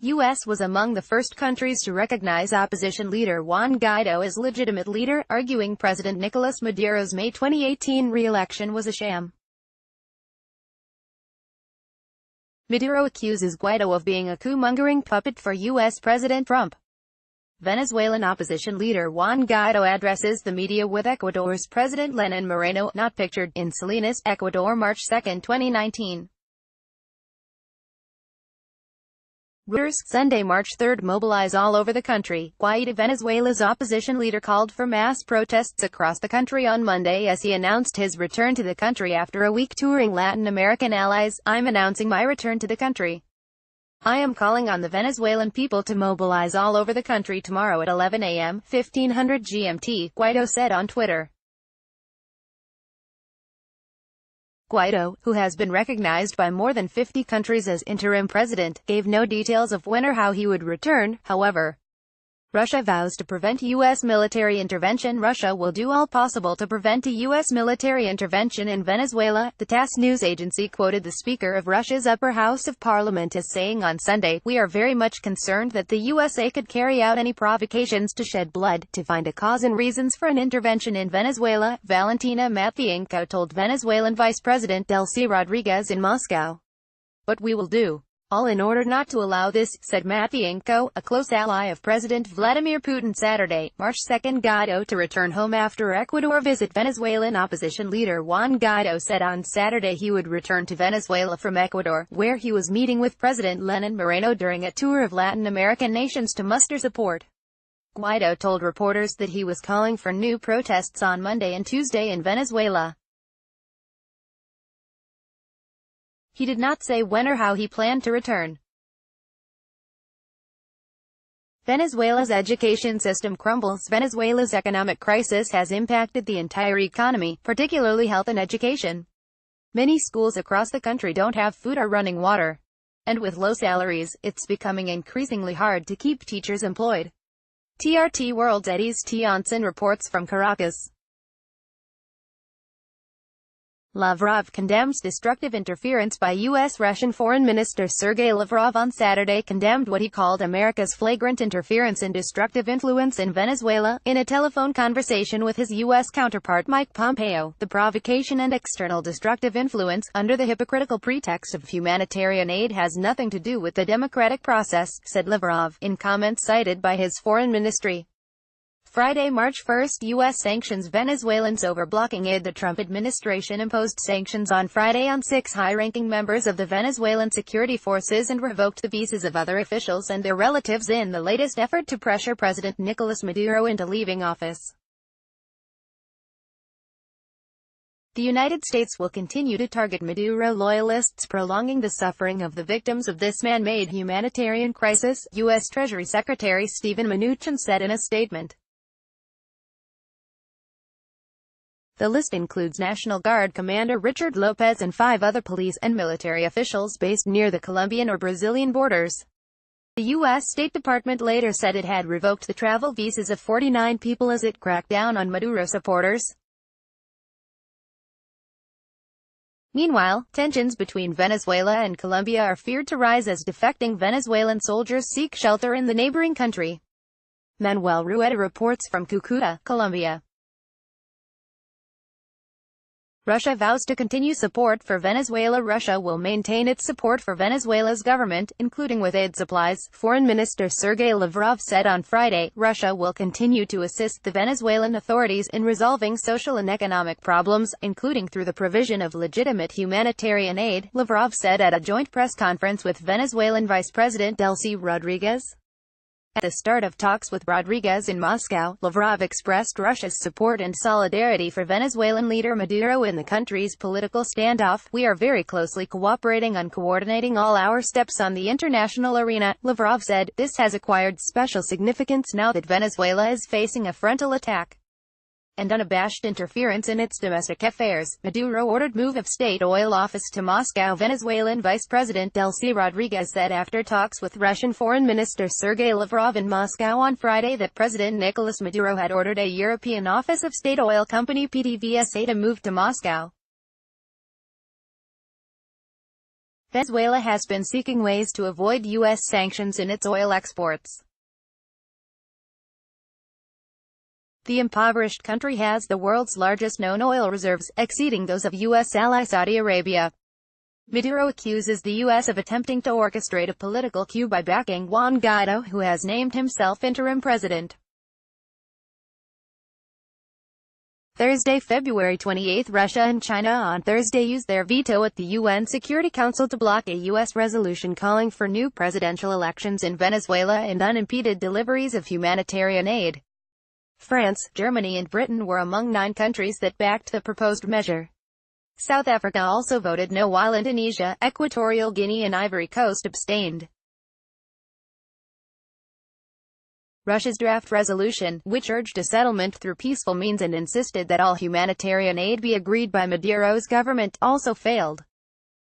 U.S. was among the first countries to recognize opposition leader Juan Guaido as legitimate leader, arguing President Nicholas Maduro's May 2018 re-election was a sham. Maduro accuses Guaido of being a coup-mongering puppet for U.S. President Trump. Venezuelan opposition leader Juan Guaido addresses the media with Ecuador's President Lenin Moreno, not pictured, in Salinas, Ecuador March 2, 2019. Reuters, Sunday, March 3. Mobilize all over the country. GuaidoVenezuelas opposition leader called for mass protests across the country on Monday as he announced his return to the country after a week touring Latin American allies. I'm announcing my return to the country. I am calling on the Venezuelan people to mobilize all over the country tomorrow at 11 a.m. 1500 GMT, Guaido said on Twitter. Guaido, who has been recognized by more than 50 countries as interim president, gave no details of when or how he would return. However, Russia vows to prevent U.S. military intervention. Russia will do all possible to prevent a U.S. military intervention in Venezuela, the TASS news agency quoted the Speaker of Russia's upper house of parliament as saying on Sunday, "We are very much concerned that the USA could carry out any provocations to shed blood, to find a cause and reasons for an intervention in Venezuela," Valentina Matvienko told Venezuelan Vice President Delcy Rodriguez in Moscow. "But we will do all in order not to allow this," said Matvienko, a close ally of President Vladimir Putin. Saturday, March 2. Guaido to return home after Ecuador visit. Venezuelan opposition leader Juan Guaido said on Saturday he would return to Venezuela from Ecuador, where he was meeting with President Lenin Moreno during a tour of Latin American nations to muster support. Guaido told reporters that he was calling for new protests on Monday and Tuesday in Venezuela. He did not say when or how he planned to return. Venezuela's education system crumbles. Venezuela's economic crisis has impacted the entire economy, particularly health and education. Many schools across the country don't have food or running water. And with low salaries, it's becoming increasingly hard to keep teachers employed. TRT World's Eddie's Tionson reports from Caracas. Lavrov condemns destructive interference by U.S. Russian Foreign Minister Sergei Lavrov on Saturday condemned what he called America's flagrant interference and destructive influence in Venezuela. In a telephone conversation with his U.S. counterpart Mike Pompeo, the provocation and external destructive influence, under the hypocritical pretext of humanitarian aid, has nothing to do with the democratic process, said Lavrov, in comments cited by his foreign ministry. Friday, March 1. U.S. sanctions Venezuelans over blocking aid. The Trump administration imposed sanctions on Friday on 6 high-ranking members of the Venezuelan security forces and revoked the visas of other officials and their relatives in the latest effort to pressure President Nicolas Maduro into leaving office. The United States will continue to target Maduro loyalists, prolonging the suffering of the victims of this man-made humanitarian crisis, U.S. Treasury Secretary Steven Mnuchin said in a statement. The list includes National Guard Commander Richard Lopez and 5 other police and military officials based near the Colombian or Brazilian borders. The U.S. State Department later said it had revoked the travel visas of 49 people as it cracked down on Maduro supporters. Meanwhile, tensions between Venezuela and Colombia are feared to rise as defecting Venezuelan soldiers seek shelter in the neighboring country. Manuel Rueda reports from Cúcuta, Colombia. Russia vows to continue support for Venezuela. Russia will maintain its support for Venezuela's government, including with aid supplies, Foreign Minister Sergei Lavrov said on Friday. Russia will continue to assist the Venezuelan authorities in resolving social and economic problems, including through the provision of legitimate humanitarian aid, Lavrov said at a joint press conference with Venezuelan Vice President Delcy Rodriguez. At the start of talks with Rodriguez in Moscow, Lavrov expressed Russia's support and solidarity for Venezuelan leader Maduro in the country's political standoff. "We are very closely cooperating on coordinating all our steps on the international arena," Lavrov said. "This has acquired special significance now that Venezuela is facing a frontal attack and unabashed interference in its domestic affairs. Maduro ordered move of state oil office to Moscow. Venezuelan Vice President Delcy Rodriguez said after talks with Russian Foreign Minister Sergei Lavrov in Moscow on Friday that President Nicolas Maduro had ordered a European office of state oil company PDVSA to move to Moscow. Venezuela has been seeking ways to avoid U.S. sanctions in its oil exports. The impoverished country has the world's largest known oil reserves, exceeding those of U.S. ally Saudi Arabia. Maduro accuses the U.S. of attempting to orchestrate a political coup by backing Juan Guaido, who has named himself interim president. Thursday, February 28, Russia and China on Thursday used their veto at the UN Security Council to block a U.S. resolution calling for new presidential elections in Venezuela and unimpeded deliveries of humanitarian aid. France, Germany and Britain were among 9 countries that backed the proposed measure. South Africa also voted no, while Indonesia, Equatorial Guinea and Ivory Coast abstained. Russia's draft resolution, which urged a settlement through peaceful means and insisted that all humanitarian aid be agreed by Maduro's government, also failed.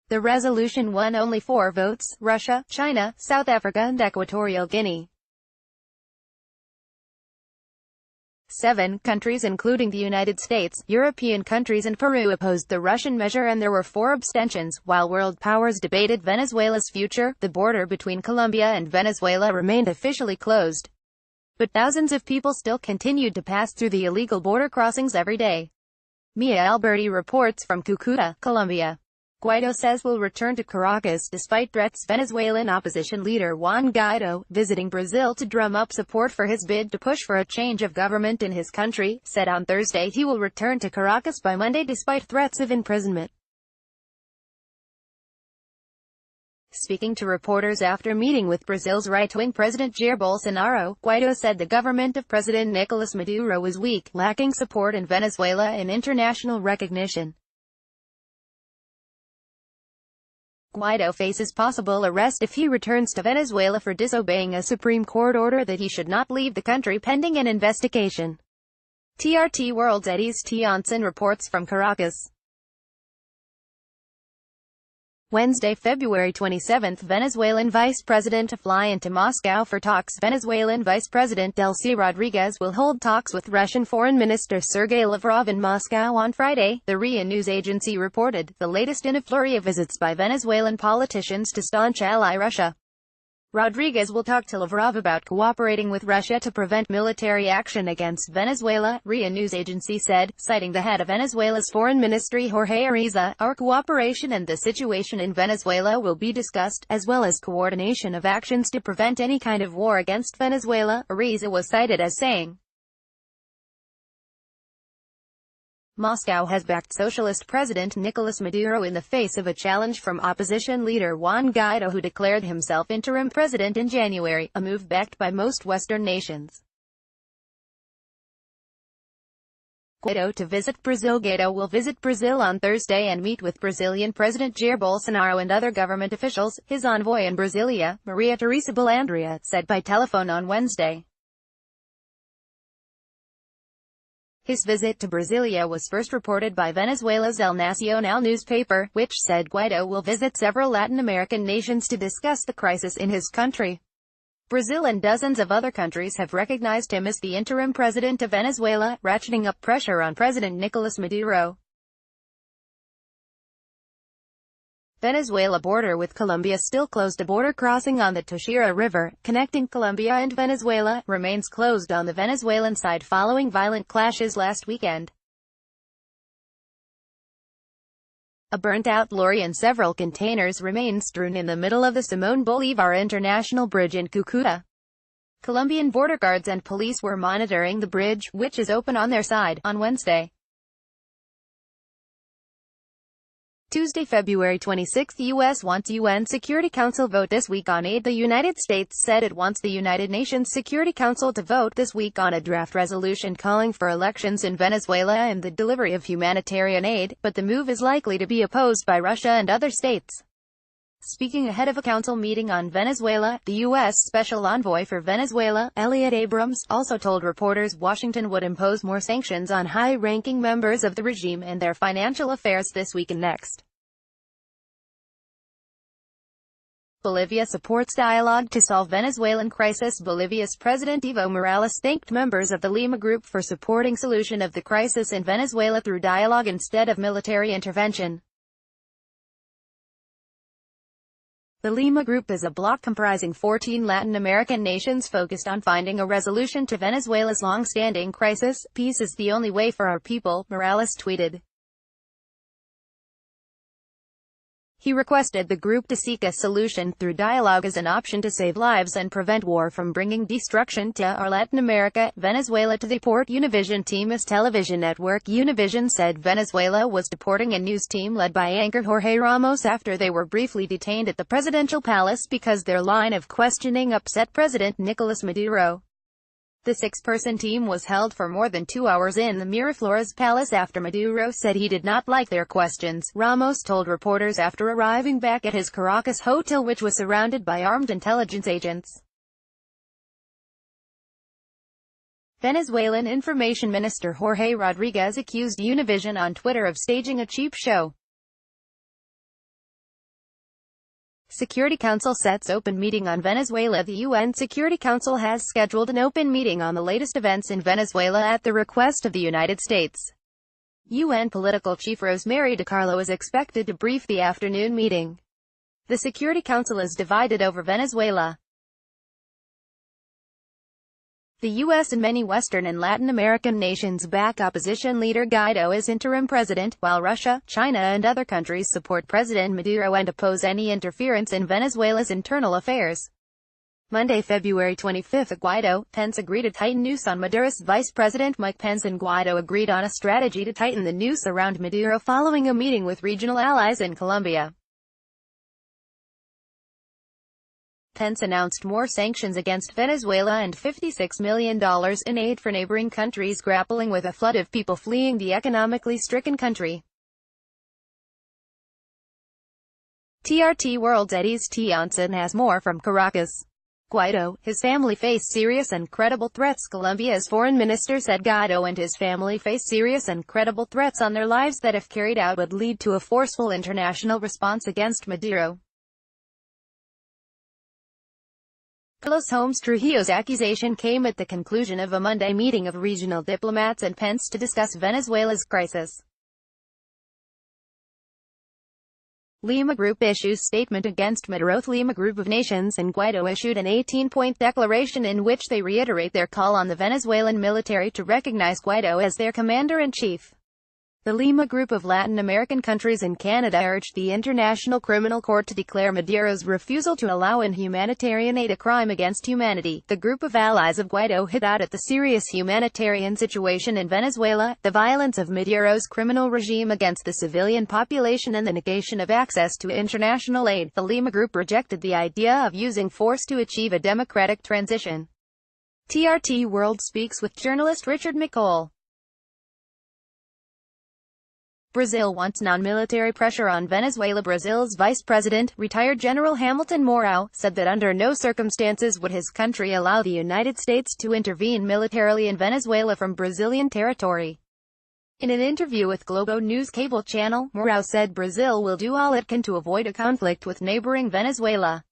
The resolution won only 4 votes: Russia, China, South Africa and Equatorial Guinea. 7 countries including the United States, European countries and Peru opposed the Russian measure, and there were 4 abstentions. While world powers debated Venezuela's future, the border between Colombia and Venezuela remained officially closed. But thousands of people still continued to pass through the illegal border crossings every day. Mia Alberti reports from Cúcuta, Colombia. Guaido says will return to Caracas despite threats. Venezuelan opposition leader Juan Guaido, visiting Brazil to drum up support for his bid to push for a change of government in his country, said on Thursday he will return to Caracas by Monday despite threats of imprisonment. Speaking to reporters after meeting with Brazil's right-wing President Jair Bolsonaro, Guaido said the government of President Nicolas Maduro was weak, lacking support in Venezuela and international recognition. Guaido faces possible arrest if he returns to Venezuela for disobeying a Supreme Court order that he should not leave the country pending an investigation. TRT World's Eddy's Tionson reports from Caracas. Wednesday, February 27, Venezuelan Vice President to fly into Moscow for talks. Venezuelan Vice President Delcy Rodriguez will hold talks with Russian Foreign Minister Sergei Lavrov in Moscow on Friday, the RIA news agency reported, the latest in a flurry of visits by Venezuelan politicians to staunch ally Russia. Rodriguez will talk to Lavrov about cooperating with Russia to prevent military action against Venezuela, RIA news agency said, citing the head of Venezuela's foreign ministry Jorge Ariza. Our cooperation and the situation in Venezuela will be discussed, as well as coordination of actions to prevent any kind of war against Venezuela, Ariza was cited as saying. Moscow has backed Socialist President Nicolas Maduro in the face of a challenge from opposition leader Juan Guaido, who declared himself interim president in January, a move backed by most Western nations. Guaido to visit Brazil. Guaido will visit Brazil on Thursday and meet with Brazilian President Jair Bolsonaro and other government officials, his envoy in Brasilia, Maria Teresa Balandria, said by telephone on Wednesday. His visit to Brasilia was first reported by Venezuela's El Nacional newspaper, which said Guaido will visit several Latin American nations to discuss the crisis in his country. Brazil and dozens of other countries have recognized him as the interim president of Venezuela, ratcheting up pressure on President Nicolas Maduro. Venezuela border with Colombia still closed. A border crossing on the Toshira River, connecting Colombia and Venezuela, remains closed on the Venezuelan side following violent clashes last weekend. A burnt-out lorry and several containers remain strewn in the middle of the Simón Bolívar International Bridge in Cúcuta. Colombian border guards and police were monitoring the bridge, which is open on their side, on Wednesday. Tuesday, February 26, the U.S. wants UN Security Council vote this week on aid. The United States said it wants the United Nations Security Council to vote this week on a draft resolution calling for elections in Venezuela and the delivery of humanitarian aid, but the move is likely to be opposed by Russia and other states. Speaking ahead of a council meeting on Venezuela, the U.S. Special Envoy for Venezuela, Elliot Abrams, also told reporters Washington would impose more sanctions on high-ranking members of the regime and their financial affairs this week and next. Bolivia supports dialogue to solve Venezuelan crisis. Bolivia's President Evo Morales thanked members of the Lima Group for supporting solution of the crisis in Venezuela through dialogue instead of military intervention. The Lima Group is a bloc comprising 14 Latin American nations focused on finding a resolution to Venezuela's long-standing crisis. "Peace is the only way for our people," Morales tweeted. He requested the group to seek a solution through dialogue as an option to save lives and prevent war from bringing destruction to our Latin America, Venezuela. To the report, Univision Team's television network Univision said Venezuela was deporting a news team led by anchor Jorge Ramos after they were briefly detained at the presidential palace because their line of questioning upset President Nicholas Maduro. The six-person team was held for more than 2 hours in the Miraflores Palace after Maduro said he did not like their questions, Ramos told reporters after arriving back at his Caracas hotel, which was surrounded by armed intelligence agents. Venezuelan Information Minister Jorge Rodriguez accused Univision on Twitter of staging a cheap show. Security Council sets open meeting on Venezuela. The UN Security Council has scheduled an open meeting on the latest events in Venezuela at the request of the United States. UN Political Chief Rosemary DiCarlo is expected to brief the afternoon meeting. The Security Council is divided over Venezuela. The U.S. and many Western and Latin American nations back opposition leader Guaido as interim president, while Russia, China and other countries support President Maduro and oppose any interference in Venezuela's internal affairs. Monday, February 25, Guaido, Pence agreed to tighten noose on Maduro's Vice President Mike Pence and Guaido agreed on a strategy to tighten the noose around Maduro following a meeting with regional allies in Colombia. Pence announced more sanctions against Venezuela and $56 million in aid for neighboring countries grappling with a flood of people fleeing the economically stricken country. TRT World's Eddie's Tionson has more from Caracas. Guaido, his family face serious and credible threats. Colombia's foreign minister said Guaido and his family face serious and credible threats on their lives that if carried out would lead to a forceful international response against Maduro. Carlos Holmes Trujillo's accusation came at the conclusion of a Monday meeting of regional diplomats and Pence to discuss Venezuela's crisis. Lima Group issues statement against Maduro. Lima Group of Nations and Guaido issued an 18-point declaration in which they reiterate their call on the Venezuelan military to recognize Guaido as their commander-in-chief. The Lima Group of Latin American countries and Canada urged the International Criminal Court to declare Maduro's refusal to allow in humanitarian aid a crime against humanity. The group of allies of Guaido hit out at the serious humanitarian situation in Venezuela, the violence of Maduro's criminal regime against the civilian population and the negation of access to international aid. The Lima Group rejected the idea of using force to achieve a democratic transition. TRT World speaks with journalist Richard McColl. Brazil wants non-military pressure on Venezuela. Brazil's Vice President, retired General Hamilton Mourão, said that under no circumstances would his country allow the United States to intervene militarily in Venezuela from Brazilian territory. In an interview with Globo News cable channel, Mourão said Brazil will do all it can to avoid a conflict with neighboring Venezuela.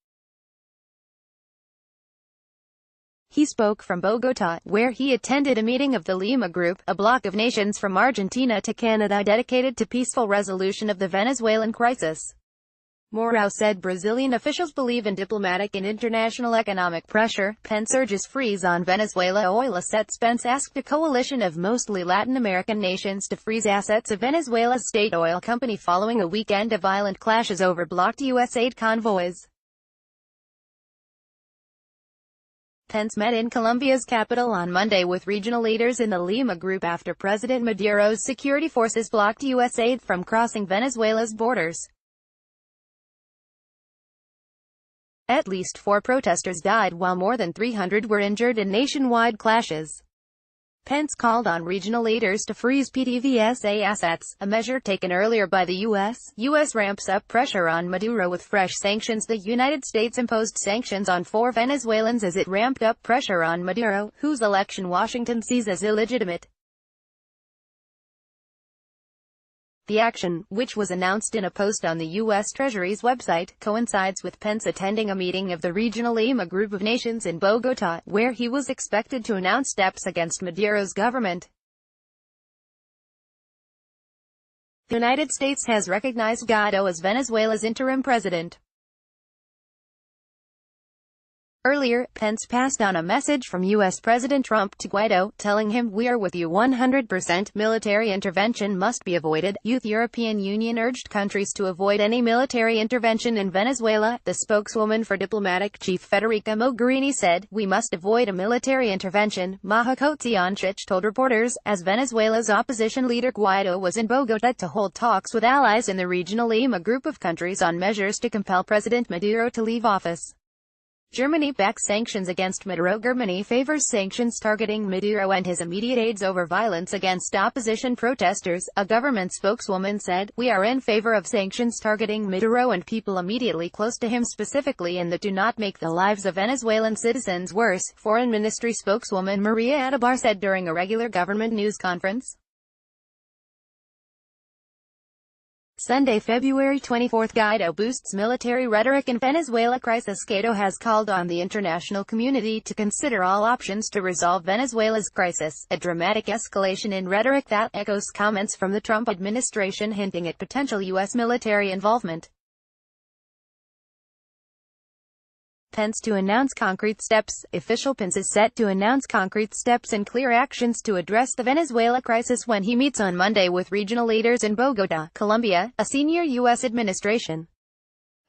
He spoke from Bogotá, where he attended a meeting of the Lima Group, a bloc of nations from Argentina to Canada dedicated to peaceful resolution of the Venezuelan crisis. Mourão said Brazilian officials believe in diplomatic and international economic pressure. Pence urges freeze on Venezuela oil assets. Pence asked a coalition of mostly Latin American nations to freeze assets of Venezuela's state oil company following a weekend of violent clashes over blocked U.S. aid convoys. Pence met in Colombia's capital on Monday with regional leaders in the Lima Group after President Maduro's security forces blocked U.S. aid from crossing Venezuela's borders. At least 4 protesters died while more than 300 were injured in nationwide clashes. Pence called on regional leaders to freeze PDVSA assets, a measure taken earlier by the U.S. U.S. ramps up pressure on Maduro with fresh sanctions. The United States imposed sanctions on 4 Venezuelans as it ramped up pressure on Maduro, whose election Washington sees as illegitimate. The action, which was announced in a post on the U.S. Treasury's website, coincides with Pence attending a meeting of the Regional Lima Group of Nations in Bogotá, where he was expected to announce steps against Maduro's government. The United States has recognized Guaido as Venezuela's interim president. Earlier, Pence passed on a message from U.S. President Trump to Guaido, telling him, "We are with you 100%. Military intervention must be avoided." Youth European Union urged countries to avoid any military intervention in Venezuela. The spokeswoman for diplomatic chief Federica Mogherini said, "We must avoid a military intervention," Maja Kociancic told reporters, as Venezuela's opposition leader Guaido was in Bogotá to hold talks with allies in the Regional Lima Group of countries on measures to compel President Maduro to leave office. Germany backs sanctions against Maduro. Germany favors sanctions targeting Maduro and his immediate aides over violence against opposition protesters, a government spokeswoman said. "We are in favor of sanctions targeting Maduro and people immediately close to him specifically and that do not make the lives of Venezuelan citizens worse," Foreign Ministry spokeswoman Maria Atabar said during a regular government news conference. Sunday, February 24. Guaido boosts military rhetoric in Venezuela crisis. Guaido has called on the international community to consider all options to resolve Venezuela's crisis, a dramatic escalation in rhetoric that echoes comments from the Trump administration hinting at potential U.S. military involvement. Pence to announce concrete steps. Official Pence is set to announce concrete steps and clear actions to address the Venezuela crisis when he meets on Monday with regional leaders in Bogotá, Colombia, a senior U.S. administration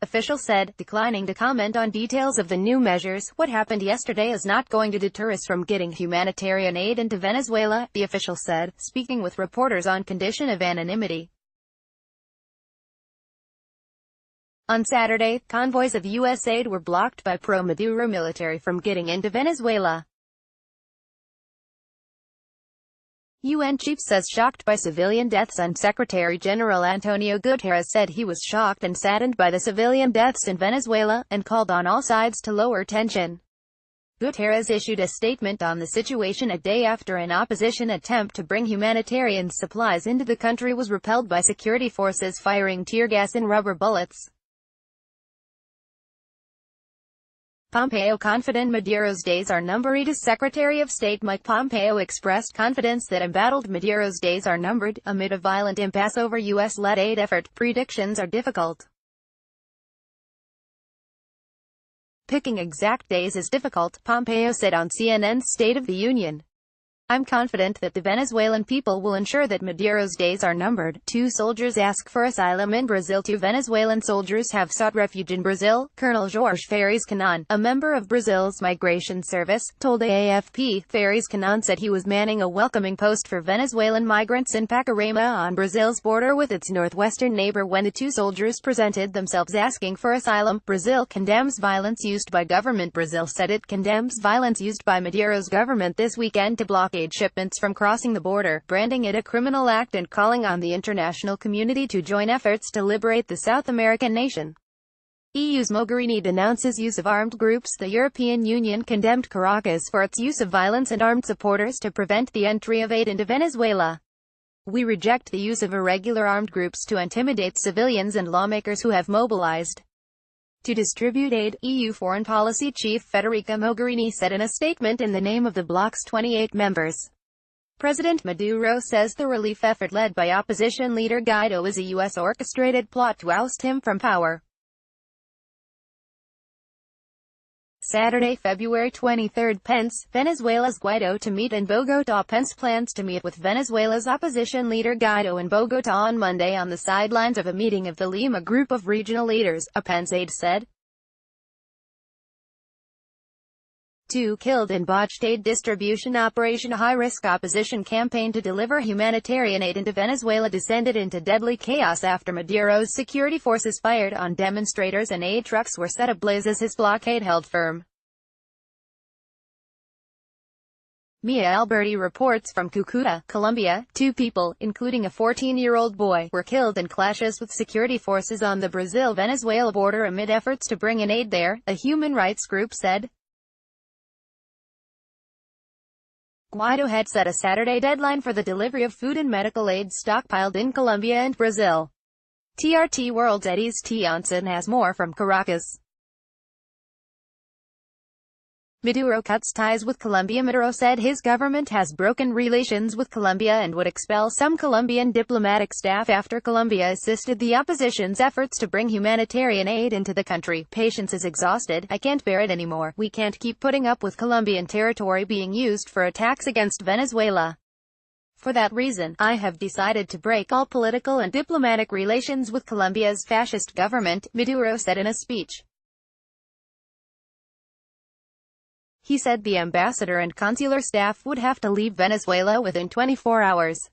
official said, declining to comment on details of the new measures. "What happened yesterday is not going to deter us from getting humanitarian aid into Venezuela," the official said, speaking with reporters on condition of anonymity. On Saturday, convoys of U.S. aid were blocked by pro-Maduro military from getting into Venezuela. UN chief says shocked by civilian deaths, and Secretary-General Antonio Guterres said he was shocked and saddened by the civilian deaths in Venezuela, and called on all sides to lower tension. Guterres issued a statement on the situation a day after an opposition attempt to bring humanitarian supplies into the country was repelled by security forces firing tear gas and rubber bullets. Pompeo confident Maduro's days are numbered. As Secretary of State Mike Pompeo expressed confidence that embattled Maduro's days are numbered, amid a violent impasse over U.S.-led aid effort. Predictions are difficult. Picking exact days is difficult, Pompeo said on CNN's State of the Union. "I'm confident that the Venezuelan people will ensure that Maduro's days are numbered." 2 soldiers ask for asylum in Brazil. 2 Venezuelan soldiers have sought refuge in Brazil, Colonel Jorge Ferres Canan, a member of Brazil's migration service, told AFP. Ferres Canan said he was manning a welcoming post for Venezuelan migrants in Pacaraima on Brazil's border with its northwestern neighbor when the 2 soldiers presented themselves asking for asylum. Brazil condemns violence used by government. Brazil said it condemns violence used by Maduro's government this weekend to blockade shipments from crossing the border, branding it a criminal act and calling on the international community to join efforts to liberate the South American nation. EU's Mogherini denounces use of armed groups. The European Union condemned Caracas for its use of violence and armed supporters to prevent the entry of aid into Venezuela. "We reject the use of irregular armed groups to intimidate civilians and lawmakers who have mobilized to distribute aid," EU Foreign Policy Chief Federica Mogherini said in a statement in the name of the bloc's 28 members. President Maduro says the relief effort led by opposition leader Guaido is a U.S.-orchestrated plot to oust him from power. Saturday, February 23. Pence, Venezuela's Guaido to meet in Bogotá. Pence plans to meet with Venezuela's opposition leader Guaido in Bogotá on Monday on the sidelines of a meeting of the Lima Group of regional leaders, a Pence aide said. 2 killed in botched aid distribution operation. A high-risk opposition campaign to deliver humanitarian aid into Venezuela descended into deadly chaos after Maduro's security forces fired on demonstrators and aid trucks were set ablaze as his blockade held firm. Mia Alberti reports from Cucuta, Colombia. 2 people, including a 14-year-old boy, were killed in clashes with security forces on the Brazil-Venezuela border amid efforts to bring in aid there, a human rights group said. Guaido had set a Saturday deadline for the delivery of food and medical aid stockpiled in Colombia and Brazil. TRT World's Eddie's Tionson has more from Caracas. Maduro cuts ties with Colombia. Maduro said his government has broken relations with Colombia and would expel some Colombian diplomatic staff after Colombia assisted the opposition's efforts to bring humanitarian aid into the country. Patience is exhausted. I can't bear it anymore. We can't keep putting up with Colombian territory being used for attacks against Venezuela. For that reason, I have decided to break all political and diplomatic relations with Colombia's fascist government, Maduro said in a speech. He said the ambassador and consular staff would have to leave Venezuela within 24 hours.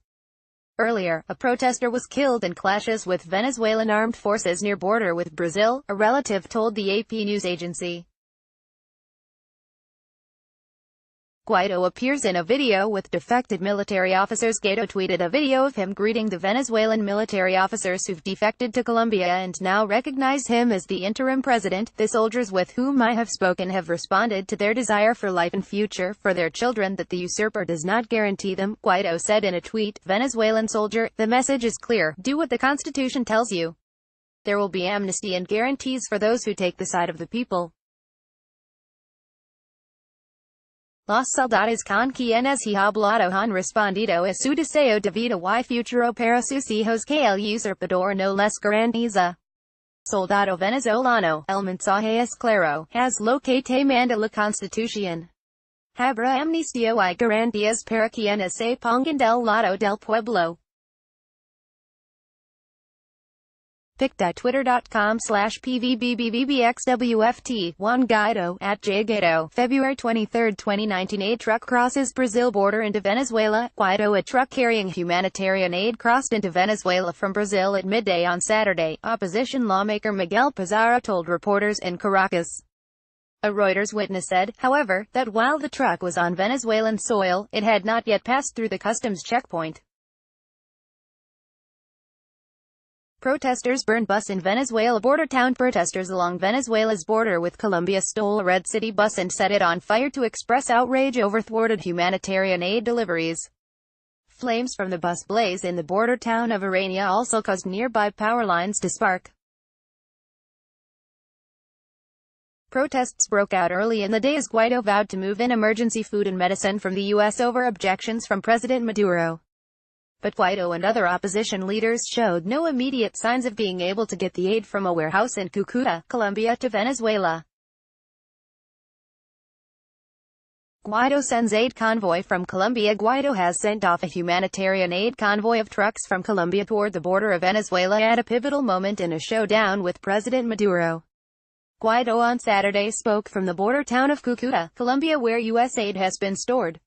Earlier, a protester was killed in clashes with Venezuelan armed forces near border with Brazil, a relative told the AP news agency. Guaido appears in a video with defected military officers. Guaido tweeted a video of him greeting the Venezuelan military officers who've defected to Colombia and now recognize him as the interim president. The soldiers with whom I have spoken have responded to their desire for life and future for their children that the usurper does not guarantee them, Guaido said in a tweet. Venezuelan soldier, the message is clear. Do what the Constitution tells you. There will be amnesty and guarantees for those who take the side of the people. Los soldados con quienes he hablado han respondido a su deseo de vida y futuro para sus hijos que el usurpador no les garantiza. Soldado venezolano, el mensaje es claro, haz lo que te manda la Constitución. Habrá amnistía y garantías para quienes se pongan del lado del pueblo. pic.twitter.com/pvbbbbxwft, Juan Guaido, @JGuaido, February 23, 2019. A truck crosses Brazil border into Venezuela. Guaido, a truck carrying humanitarian aid crossed into Venezuela from Brazil at midday on Saturday, opposition lawmaker Miguel Pizarro told reporters in Caracas. A Reuters witness said, however, that while the truck was on Venezuelan soil, it had not yet passed through the customs checkpoint. Protesters burned bus in Venezuela border town. Protesters along Venezuela's border with Colombia stole a red city bus and set it on fire to express outrage over thwarted humanitarian aid deliveries. Flames from the bus blaze in the border town of Arania also caused nearby power lines to spark. Protests broke out early in the day as Guaido vowed to move in emergency food and medicine from the U.S. over objections from President Maduro. But Guaido and other opposition leaders showed no immediate signs of being able to get the aid from a warehouse in Cucuta, Colombia to Venezuela. Guaido sends aid convoy from Colombia. Guaido has sent off a humanitarian aid convoy of trucks from Colombia toward the border of Venezuela at a pivotal moment in a showdown with President Maduro. Guaido on Saturday spoke from the border town of Cucuta, Colombia, where U.S. aid has been stored.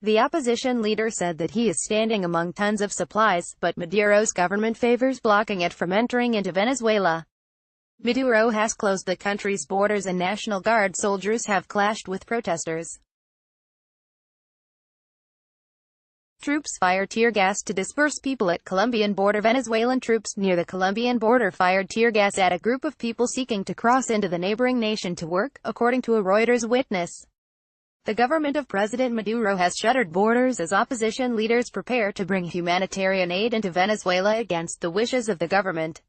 The opposition leader said that he is standing among tons of supplies, but Maduro's government favors blocking it from entering into Venezuela. Maduro has closed the country's borders and National Guard soldiers have clashed with protesters. Troops fire tear gas to disperse people at Colombian border. Venezuelan troops near the Colombian border fired tear gas at a group of people seeking to cross into the neighboring nation to work, according to a Reuters witness. The government of President Maduro has shuttered borders as opposition leaders prepare to bring humanitarian aid into Venezuela against the wishes of the government.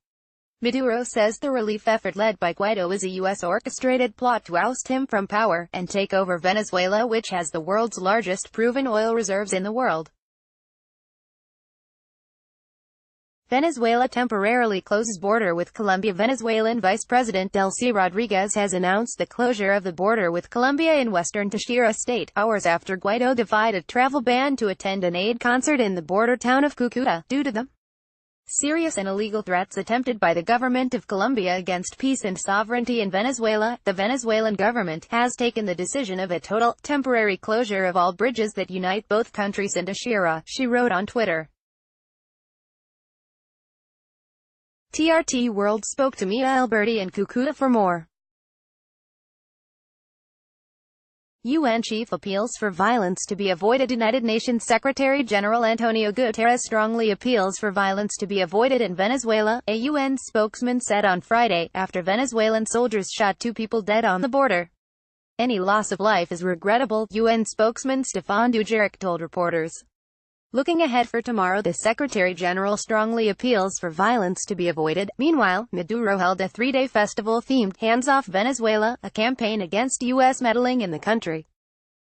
Maduro says the relief effort led by Guaido is a U.S.-orchestrated plot to oust him from power and take over Venezuela, which has the world's largest proven oil reserves in the world. Venezuela temporarily closes border with Colombia. Venezuelan Vice President Delcy Rodriguez has announced the closure of the border with Colombia in western Táchira state, hours after Guaido defied a travel ban to attend an aid concert in the border town of Cucuta, due to the serious and illegal threats attempted by the government of Colombia against peace and sovereignty in Venezuela. The Venezuelan government has taken the decision of a total, temporary closure of all bridges that unite both countries in Táchira, she wrote on Twitter. TRT World spoke to Mia Alberti in Cucuta for more. UN chief appeals for violence to be avoided. United Nations Secretary-General Antonio Guterres strongly appeals for violence to be avoided in Venezuela, a UN spokesman said on Friday, after Venezuelan soldiers shot 2 people dead on the border. Any loss of life is regrettable, UN spokesman Stefan Dujarric told reporters. Looking ahead for tomorrow, the Secretary-General strongly appeals for violence to be avoided. Meanwhile, Maduro held a 3-day festival themed Hands Off Venezuela, a campaign against U.S. meddling in the country.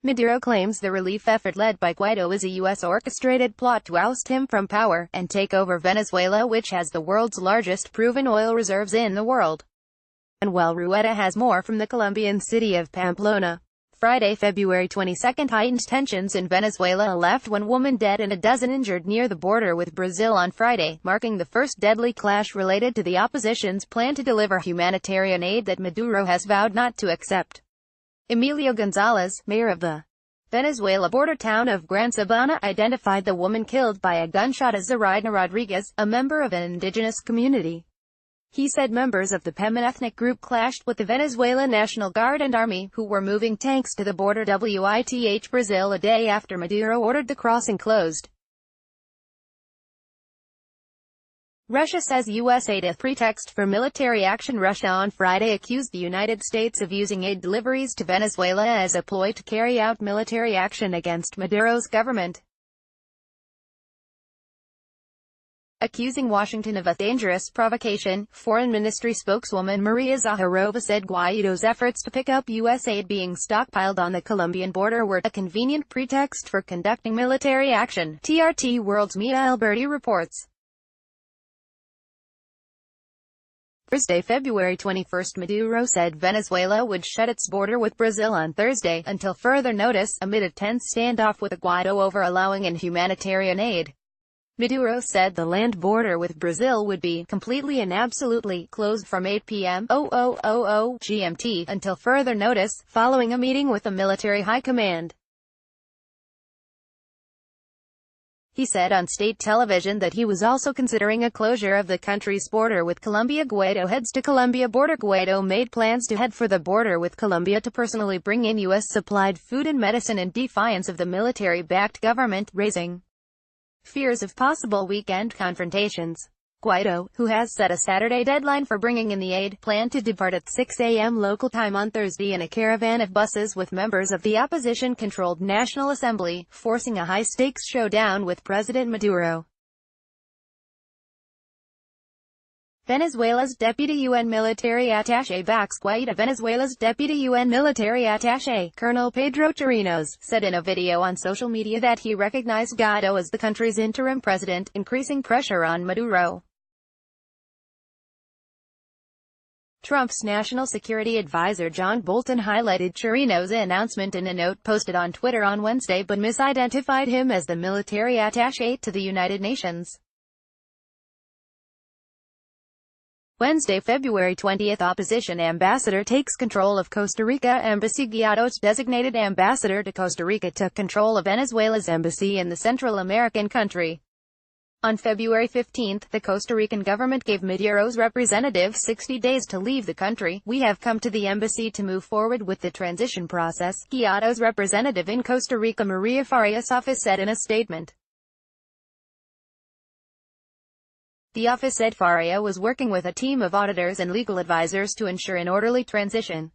Maduro claims the relief effort led by Guaido is a U.S.-orchestrated plot to oust him from power and take over Venezuela, which has the world's largest proven oil reserves in the world. And while Rueda has more from the Colombian city of Pamplona. Friday, February 22, heightened tensions in Venezuela left 1 woman dead and a dozen injured near the border with Brazil on Friday, marking the first deadly clash related to the opposition's plan to deliver humanitarian aid that Maduro has vowed not to accept. Emilio Gonzalez, mayor of the Venezuela border town of Gran Sabana, identified the woman killed by a gunshot as Zoraida Rodriguez, a member of an indigenous community. He said members of the Peman ethnic group clashed with the Venezuela National Guard and Army, who were moving tanks to the border with Brazil a day after Maduro ordered the crossing closed. Russia says U.S. aid a pretext for military action. Russia on Friday accused the United States of using aid deliveries to Venezuela as a ploy to carry out military action against Maduro's government, accusing Washington of a dangerous provocation. Foreign Ministry spokeswoman Maria Zaharova said Guaido's efforts to pick up U.S. aid being stockpiled on the Colombian border were a convenient pretext for conducting military action. TRT World's Mia Alberti reports. Thursday, February 21, Maduro said Venezuela would shut its border with Brazil on Thursday, until further notice, amid a tense standoff with Guaido over allowing in humanitarian aid. Maduro said the land border with Brazil would be completely and absolutely closed from 8 p.m. GMT until further notice, following a meeting with the military high command. He said on state television that he was also considering a closure of the country's border with Colombia. Guaido heads to Colombia border. Guaido made plans to head for the border with Colombia to personally bring in U.S.-supplied food and medicine in defiance of the military-backed government, raising fears of possible weekend confrontations. Guaido, who has set a Saturday deadline for bringing in the aid, planned to depart at 6 a.m. local time on Thursday in a caravan of buses with members of the opposition-controlled National Assembly, forcing a high-stakes showdown with President Maduro. Venezuela's deputy UN military attaché backs Guaido. Venezuela's deputy UN military attaché, Colonel Pedro Chirinos, said in a video on social media that he recognized Guaido as the country's interim president, increasing pressure on Maduro. Trump's national security advisor John Bolton highlighted Chirinos' announcement in a note posted on Twitter on Wednesday but misidentified him as the military attaché to the United Nations. Wednesday, February 20, opposition ambassador takes control of Costa Rica embassy. Guaido's designated ambassador to Costa Rica took control of Venezuela's embassy in the Central American country. On February 15, the Costa Rican government gave Maduro's representative 60 days to leave the country. "We have come to the embassy to move forward with the transition process," Guaido's representative in Costa Rica Maria Farias' office said in a statement. The office said Faria was working with a team of auditors and legal advisors to ensure an orderly transition.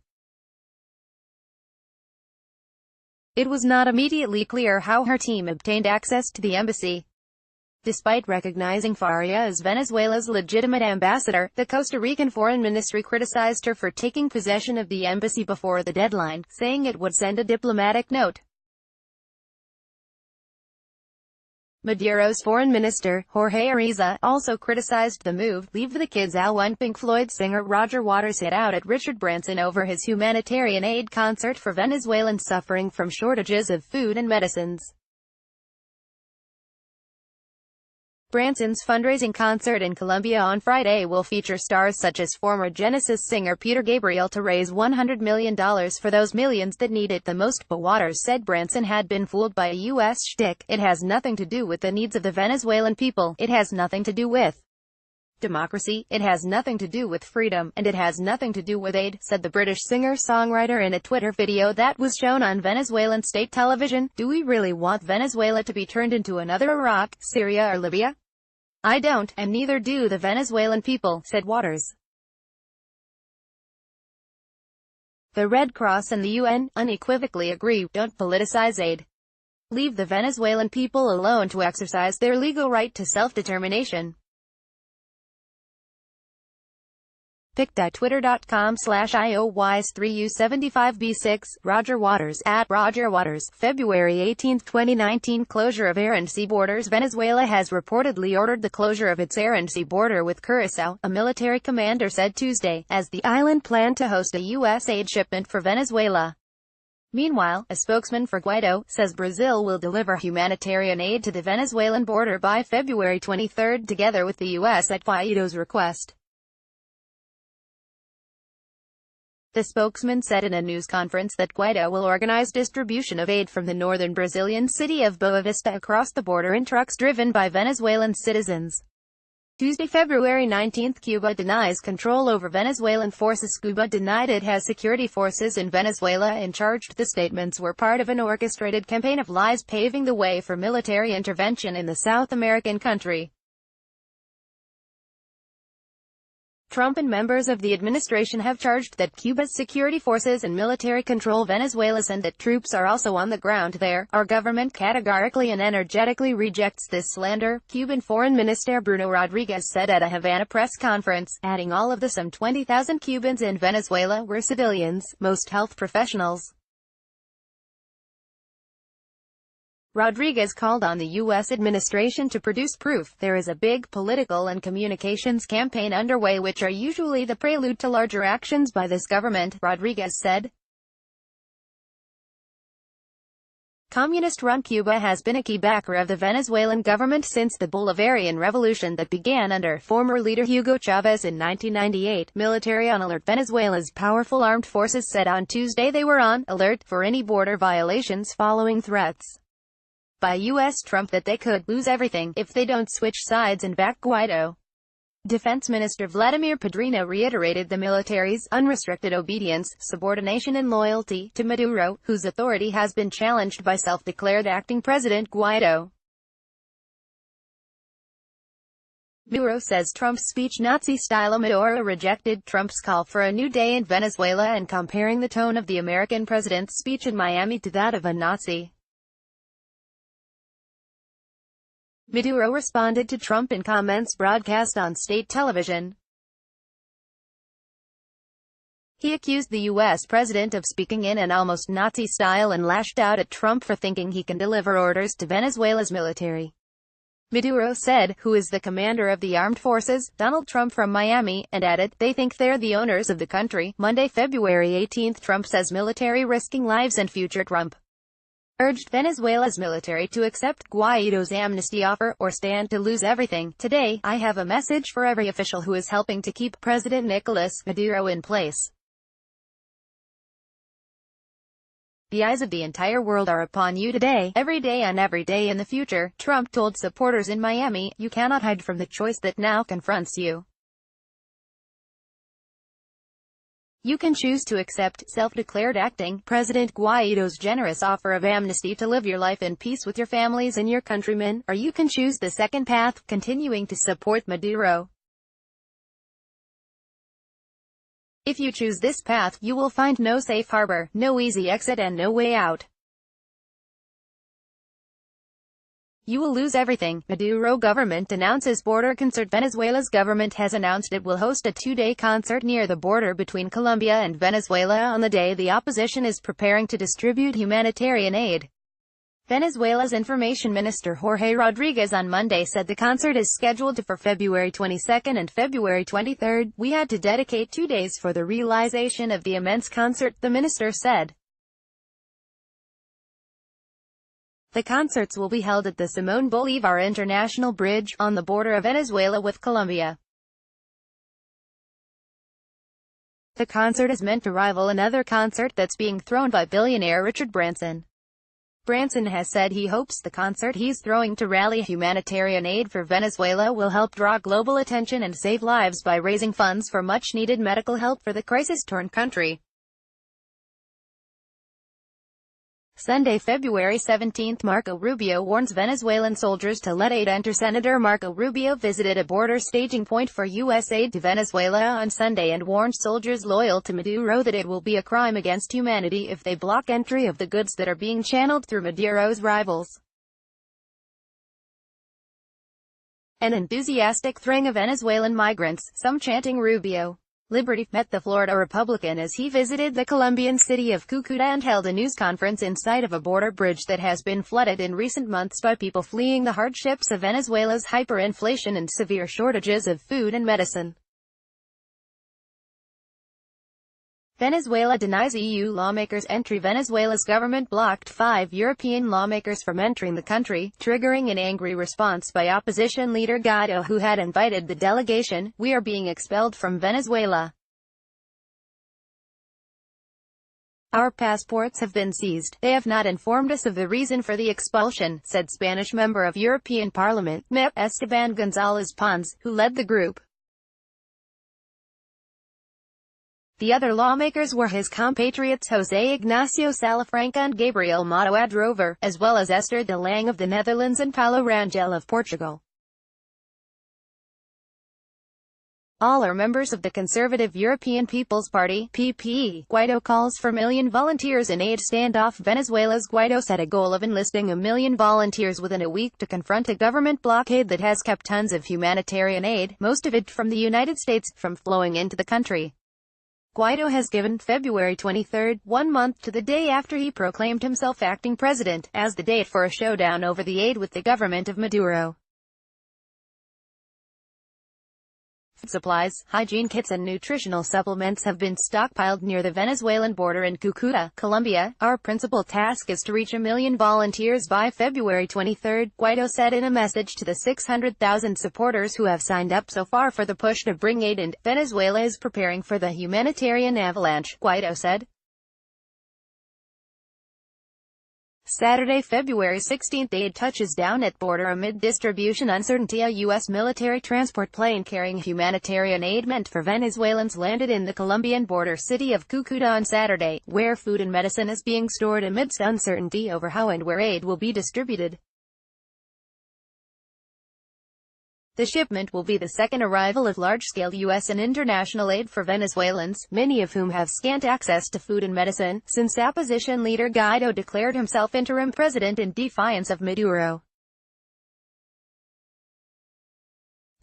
It was not immediately clear how her team obtained access to the embassy. Despite recognizing Faria as Venezuela's legitimate ambassador, the Costa Rican Foreign Ministry criticized her for taking possession of the embassy before the deadline, saying it would send a diplomatic note. Maduro's foreign minister, Jorge Araiza, also criticized the move. "Leave the kids out." One Pink Floyd singer Roger Waters hit out at Richard Branson over his humanitarian aid concert for Venezuelans suffering from shortages of food and medicines. Branson's fundraising concert in Colombia on Friday will feature stars such as former Genesis singer Peter Gabriel to raise $100 million for those millions that need it the most. But Waters said Branson had been fooled by a U.S. shtick. "It has nothing to do with the needs of the Venezuelan people. It has nothing to do with democracy, it has nothing to do with freedom, and it has nothing to do with aid, said the British singer-songwriter in a Twitter video that was shown on Venezuelan state television. Do we really want Venezuela to be turned into another Iraq, Syria or Libya? I don't, and neither do the Venezuelan people, said Waters. The Red Cross and the UN unequivocally agree, don't politicize aid. Leave the Venezuelan people alone to exercise their legal right to self-determination. Pic.twitter.com/IOWISE3U75B6, Roger Waters, @Roger Waters, February 18, 2019. Closure of air and sea borders. Venezuela has reportedly ordered the closure of its air and sea border with Curaçao, a military commander said Tuesday, as the island planned to host a U.S. aid shipment for Venezuela. Meanwhile, a spokesman for Guaido says Brazil will deliver humanitarian aid to the Venezuelan border by February 23, together with the U.S. at Guaido's request. The spokesman said in a news conference that Guaido will organize distribution of aid from the northern Brazilian city of Boa Vista across the border in trucks driven by Venezuelan citizens. Tuesday, February 19, Cuba denies control over Venezuelan forces. Cuba denied it has security forces in Venezuela and charged the statements were part of an orchestrated campaign of lies paving the way for military intervention in the South American country. Trump and members of the administration have charged that Cuba's security forces and military control Venezuela and that troops are also on the ground there. Our government categorically and energetically rejects this slander, Cuban Foreign Minister Bruno Rodriguez said at a Havana press conference, adding all of the some 20,000 Cubans in Venezuela were civilians, most health professionals. Rodriguez called on the U.S. administration to produce proof. There is a big political and communications campaign underway which are usually the prelude to larger actions by this government, Rodriguez said. Communist-run Cuba has been a key backer of the Venezuelan government since the Bolivarian Revolution that began under former leader Hugo Chavez in 1998. Military on alert. Venezuela's powerful armed forces said on Tuesday they were on alert for any border violations following threats by U.S. Trump that they could lose everything if they don't switch sides and back Guaido. Defense Minister Vladimir Padrino reiterated the military's unrestricted obedience, subordination and loyalty to Maduro, whose authority has been challenged by self-declared acting President Guaido. Maduro says Trump's speech Nazi-style. Maduro rejected Trump's call for a new day in Venezuela and comparing the tone of the American president's speech in Miami to that of a Nazi. Maduro responded to Trump in comments broadcast on state television. He accused the U.S. president of speaking in an almost Nazi style and lashed out at Trump for thinking he can deliver orders to Venezuela's military. Maduro said, "Who is the commander of the armed forces? Donald Trump from Miami," and added, "They think they're the owners of the country." Monday, February 18, Trump says military risking lives and future. Trump urged Venezuela's military to accept Guaido's amnesty offer, or stand to lose everything. Today, I have a message for every official who is helping to keep President Nicholas Maduro in place. The eyes of the entire world are upon you today, every day and every day in the future, Trump told supporters in Miami. You cannot hide from the choice that now confronts you. You can choose to accept self-declared acting President Guaido's generous offer of amnesty to live your life in peace with your families and your countrymen, or you can choose the second path, continuing to support Maduro. If you choose this path, you will find no safe harbor, no easy exit and no way out. You will lose everything. Maduro government announces border concert. Venezuela's government has announced it will host a two-day concert near the border between Colombia and Venezuela on the day the opposition is preparing to distribute humanitarian aid. Venezuela's Information Minister Jorge Rodriguez on Monday said the concert is scheduled for February 22 and February 23. We had to dedicate 2 days for the realization of the immense concert, the minister said. The concerts will be held at the Simón Bolívar International Bridge, on the border of Venezuela with Colombia. The concert is meant to rival another concert that's being thrown by billionaire Richard Branson. Branson has said he hopes the concert he's throwing to rally humanitarian aid for Venezuela will help draw global attention and save lives by raising funds for much-needed medical help for the crisis-torn country. Sunday, February 17, Marco Rubio warns Venezuelan soldiers to let aid enter. Senator Marco Rubio visited a border staging point for U.S. aid to Venezuela on Sunday and warned soldiers loyal to Maduro that it will be a crime against humanity if they block entry of the goods that are being channeled through Maduro's rivals. An enthusiastic throng of Venezuelan migrants, some chanting Rubio Liberty, met the Florida Republican as he visited the Colombian city of Cucuta and held a news conference in sight of a border bridge that has been flooded in recent months by people fleeing the hardships of Venezuela's hyperinflation and severe shortages of food and medicine. Venezuela denies EU lawmakers entry. Venezuela's government blocked 5 European lawmakers from entering the country, triggering an angry response by opposition leader Guaido, who had invited the delegation. "We are being expelled from Venezuela. Our passports have been seized. They have not informed us of the reason for the expulsion," said Spanish member of European Parliament, MEP, Esteban González Pons, who led the group. The other lawmakers were his compatriots José Ignacio Salafranca and Gabriel Mato Adrover, as well as Esther de Lange of the Netherlands and Paulo Rangel of Portugal. All are members of the Conservative European People's Party, PP. Guaido calls for million volunteers in aid standoff. Venezuela's Guaido set a goal of enlisting 1 million volunteers within a week to confront a government blockade that has kept tons of humanitarian aid, most of it from the United States, from flowing into the country. Guaido has given February 23, 1 month to the day after he proclaimed himself acting president, as the date for a showdown over the aid with the government of Maduro. Food supplies, hygiene kits and nutritional supplements have been stockpiled near the Venezuelan border in Cucuta, Colombia. Our principal task is to reach 1 million volunteers by February 23, Guaido said in a message to the 600,000 supporters who have signed up so far for the push to bring aid in. Venezuela is preparing for the humanitarian avalanche, Guaido said. Saturday, February 16, aid touches down at border amid distribution uncertainty. A U.S. military transport plane carrying humanitarian aid meant for Venezuelans landed in the Colombian border city of Cucuta on Saturday, where food and medicine is being stored amidst uncertainty over how and where aid will be distributed. The shipment will be the second arrival of large-scale U.S. and international aid for Venezuelans, many of whom have scant access to food and medicine, since opposition leader Guaido declared himself interim president in defiance of Maduro.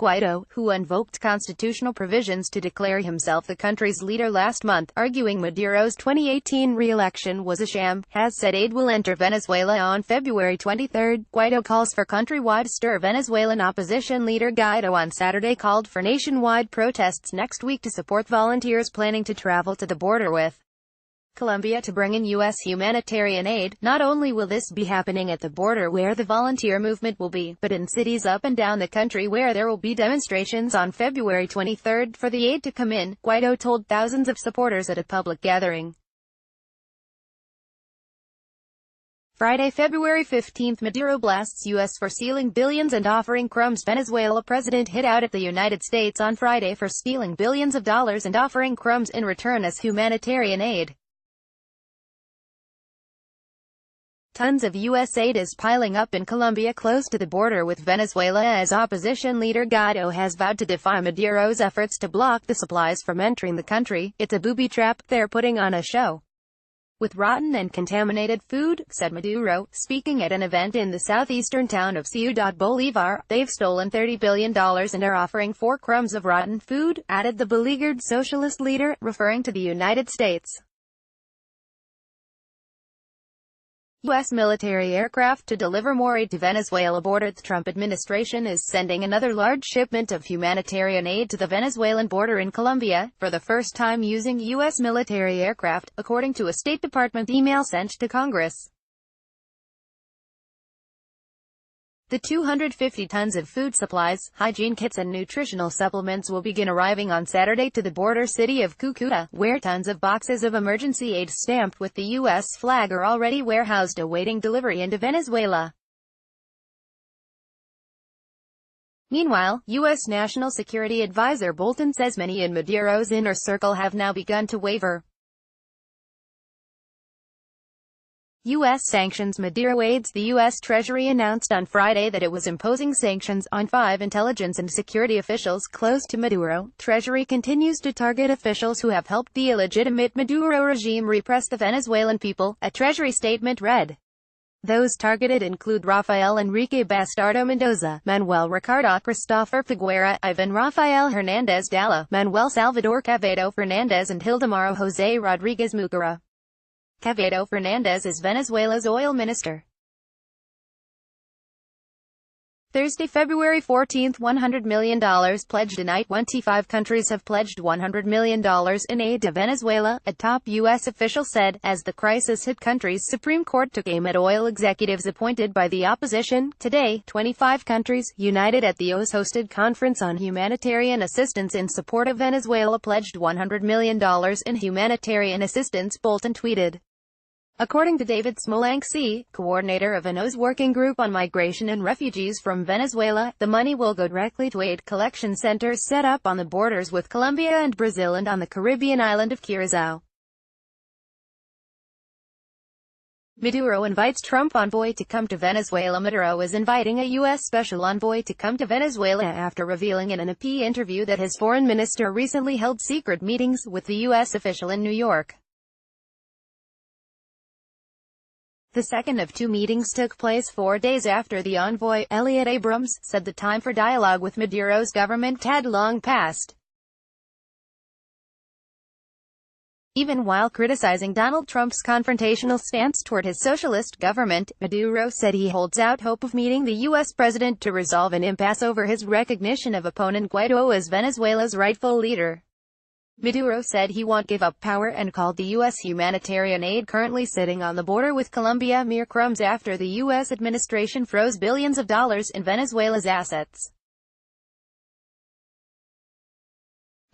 Guaido, who invoked constitutional provisions to declare himself the country's leader last month, arguing Maduro's 2018 re-election was a sham, has said aid will enter Venezuela on February 23. Guaido calls for countrywide stir. Venezuelan opposition leader Guaido on Saturday called for nationwide protests next week to support volunteers planning to travel to the border with Colombia to bring in U.S. humanitarian aid. Not only will this be happening at the border where the volunteer movement will be, but in cities up and down the country where there will be demonstrations on February 23 for the aid to come in, Guaido told thousands of supporters at a public gathering. Friday, February 15, Maduro blasts U.S. for stealing billions and offering crumbs. Venezuela president hit out at the United States on Friday for stealing billions of dollars and offering crumbs in return as humanitarian aid. Tons of U.S. aid is piling up in Colombia close to the border with Venezuela as opposition leader Guaido has vowed to defy Maduro's efforts to block the supplies from entering the country. "It's a booby trap, they're putting on a show with rotten and contaminated food," said Maduro, speaking at an event in the southeastern town of Ciudad Bolívar. "They've stolen $30 billion and are offering 4 crumbs of rotten food," added the beleaguered socialist leader, referring to the United States. U.S. military aircraft to deliver more aid to Venezuela border. The Trump administration is sending another large shipment of humanitarian aid to the Venezuelan border in Colombia, for the first time using U.S. military aircraft, according to a State Department email sent to Congress. The 250 tons of food supplies, hygiene kits and nutritional supplements will begin arriving on Saturday to the border city of Cucuta, where tons of boxes of emergency aid stamped with the U.S. flag are already warehoused awaiting delivery into Venezuela. Meanwhile, U.S. National Security Advisor Bolton says many in Maduro's inner circle have now begun to waver. U.S. sanctions. Maduro aides. The U.S. Treasury announced on Friday that it was imposing sanctions on 5 intelligence and security officials close to Maduro. Treasury continues to target officials who have helped the illegitimate Maduro regime repress the Venezuelan people, a Treasury statement read. Those targeted include Rafael Enrique Bastardo Mendoza, Manuel Ricardo Christopher Figuera, Ivan Rafael Hernandez Dalla, Manuel Salvador Guaido Fernandez and Hildemaro Jose Rodriguez Mucara. Guaido Fernandez is Venezuela's oil minister. Thursday, February 14, $100 million pledged tonight. 25 countries have pledged $100 million in aid to Venezuela, a top U.S. official said, as the crisis hit country's Supreme Court took aim at oil executives appointed by the opposition. Today, 25 countries, united at the OAS-hosted Conference on Humanitarian Assistance in support of Venezuela, pledged $100 million in humanitarian assistance, Bolton tweeted. According to David Smolanski, coordinator of an OAS working group on migration and refugees from Venezuela, the money will go directly to aid collection centers set up on the borders with Colombia and Brazil and on the Caribbean island of Curaçao. Maduro invites Trump envoy to come to Venezuela. Maduro is inviting a U.S. special envoy to come to Venezuela after revealing in an AP interview that his foreign minister recently held secret meetings with the U.S. official in New York. The second of 2 meetings took place 4 days after the envoy, Elliot Abrams, said the time for dialogue with Maduro's government had long passed. Even while criticizing Donald Trump's confrontational stance toward his socialist government, Maduro said he holds out hope of meeting the U.S. president to resolve an impasse over his recognition of opponent Guaido as Venezuela's rightful leader. Maduro said he won't give up power and called the U.S. humanitarian aid currently sitting on the border with Colombia mere crumbs after the U.S. administration froze billions of dollars in Venezuela's assets.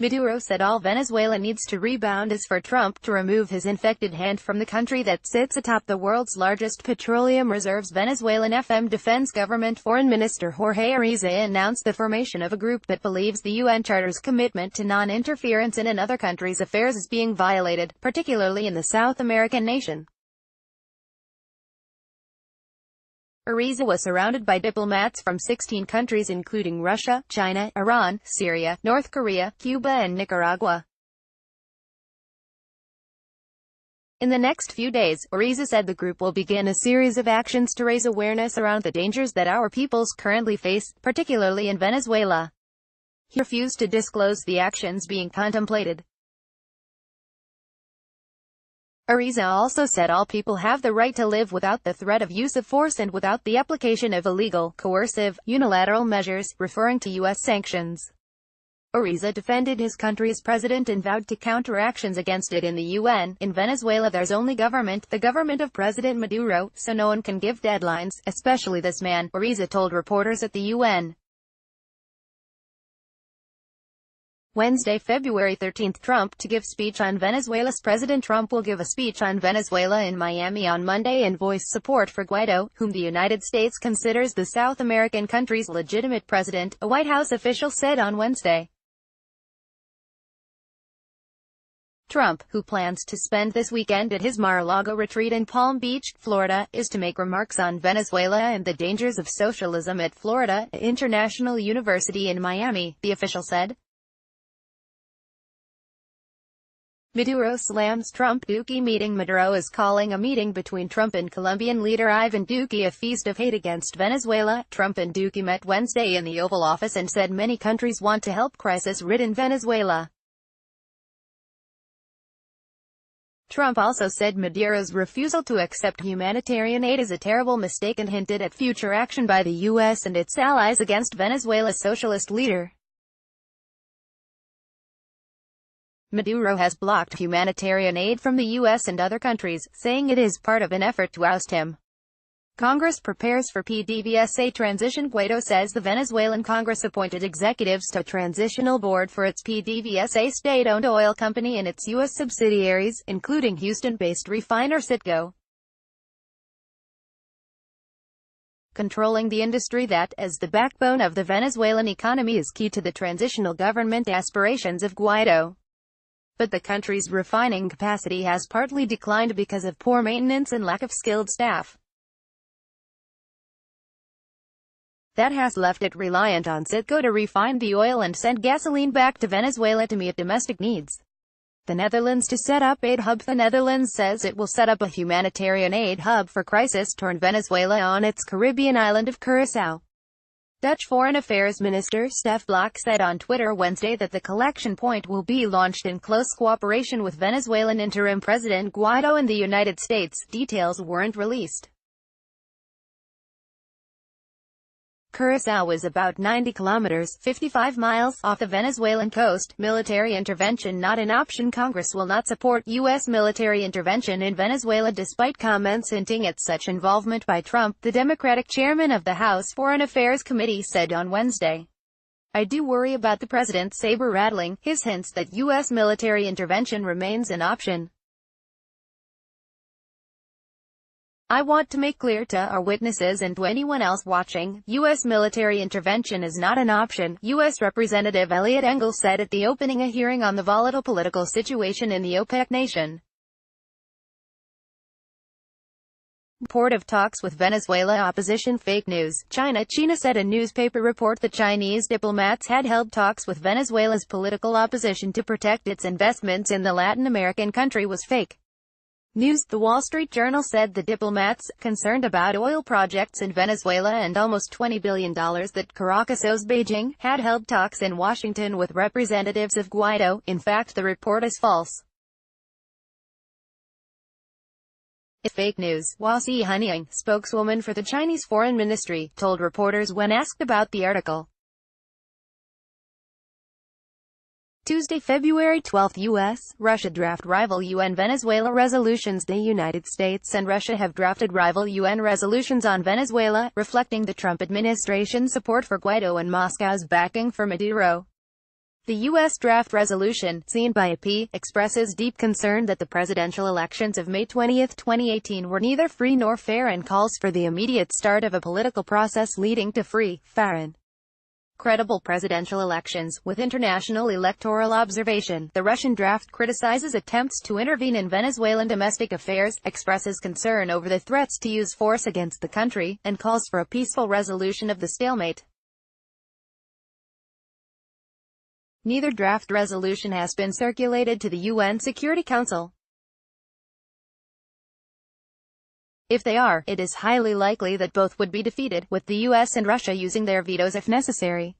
Maduro said all Venezuela needs to rebound is for Trump to remove his infected hand from the country that sits atop the world's largest petroleum reserves. Venezuelan FM Defense Government Foreign Minister Jorge Arreza announced the formation of a group that believes the UN Charter's commitment to non-interference in another country's affairs is being violated, particularly in the South American nation. Arreza was surrounded by diplomats from 16 countries including Russia, China, Iran, Syria, North Korea, Cuba and Nicaragua. In the next few days, Arreza said the group will begin a series of actions to raise awareness around the dangers that our peoples currently face, particularly in Venezuela. He refused to disclose the actions being contemplated. Arreza also said all people have the right to live without the threat of use of force and without the application of illegal, coercive, unilateral measures, referring to U.S. sanctions. Arreza defended his country's president and vowed to counter actions against it in the UN. In Venezuela there's only government, the government of President Maduro, so no one can give deadlines, especially this man, Arreza told reporters at the UN. Wednesday, February 13, Trump to give speech on Venezuela. President Trump will give a speech on Venezuela in Miami on Monday and voice support for Guaido, whom the United States considers the South American country's legitimate president, a White House official said on Wednesday. Trump, who plans to spend this weekend at his Mar-a-Lago retreat in Palm Beach, Florida, is to make remarks on Venezuela and the dangers of socialism at Florida International University in Miami, the official said. Maduro slams Trump-Duque meeting. Maduro is calling a meeting between Trump and Colombian leader Ivan Duque a feast of hate against Venezuela. Trump and Duque met Wednesday in the Oval Office and said many countries want to help crisis-ridden Venezuela. Trump also said Maduro's refusal to accept humanitarian aid is a terrible mistake and hinted at future action by the U.S. and its allies against Venezuela's socialist leader. Maduro has blocked humanitarian aid from the U.S. and other countries, saying it is part of an effort to oust him. Congress prepares for PDVSA transition. Guaido says the Venezuelan Congress appointed executives to a transitional board for its PDVSA state-owned oil company and its U.S. subsidiaries, including Houston-based refiner Citgo, controlling the industry that, as the backbone of the Venezuelan economy, is key to the transitional government aspirations of Guaido. But the country's refining capacity has partly declined because of poor maintenance and lack of skilled staff. That has left it reliant on Citgo to refine the oil and send gasoline back to Venezuela to meet domestic needs. The Netherlands to set up aid hub. The Netherlands says it will set up a humanitarian aid hub for crisis-torn Venezuela on its Caribbean island of Curaçao. Dutch Foreign Affairs Minister Stef Blok said on Twitter Wednesday that the collection point will be launched in close cooperation with Venezuelan interim President Guaido and the United States. Details weren't released. Curaçao is about 90 kilometers, 55 miles, off the Venezuelan coast. Military intervention not an option. Congress will not support U.S. military intervention in Venezuela despite comments hinting at such involvement by Trump, the Democratic chairman of the House Foreign Affairs Committee said on Wednesday. I do worry about the president's saber-rattling, his hints that U.S. military intervention remains an option. I want to make clear to our witnesses and to anyone else watching, U.S. military intervention is not an option, U.S. Representative Eliot Engel said at the opening a hearing on the volatile political situation in the OPEC nation. Report of talks with Venezuela opposition. Fake news. China said a newspaper report that Chinese diplomats had held talks with Venezuela's political opposition to protect its investments in the Latin American country was fake news. The Wall Street Journal said the diplomats, concerned about oil projects in Venezuela and almost $20 billion that Caracas owes Beijing, had held talks in Washington with representatives of Guaido. In fact, the report is false. It's fake news. Hua Xianying, spokeswoman for the Chinese Foreign Ministry, told reporters when asked about the article. Tuesday, February 12. U.S.-Russia draft rival UN Venezuela resolutions. The United States and Russia have drafted rival UN resolutions on Venezuela, reflecting the Trump administration's support for Guaido and Moscow's backing for Maduro. The U.S. draft resolution, seen by AP, expresses deep concern that the presidential elections of May 20, 2018 were neither free nor fair and calls for the immediate start of a political process leading to free, fair and credible presidential elections, with international electoral observation. The Russian draft criticizes attempts to intervene in Venezuelan domestic affairs, expresses concern over the threats to use force against the country, and calls for a peaceful resolution of the stalemate. Neither draft resolution has been circulated to the UN Security Council. If they are, it is highly likely that both would be defeated, with the US and Russia using their vetoes if necessary.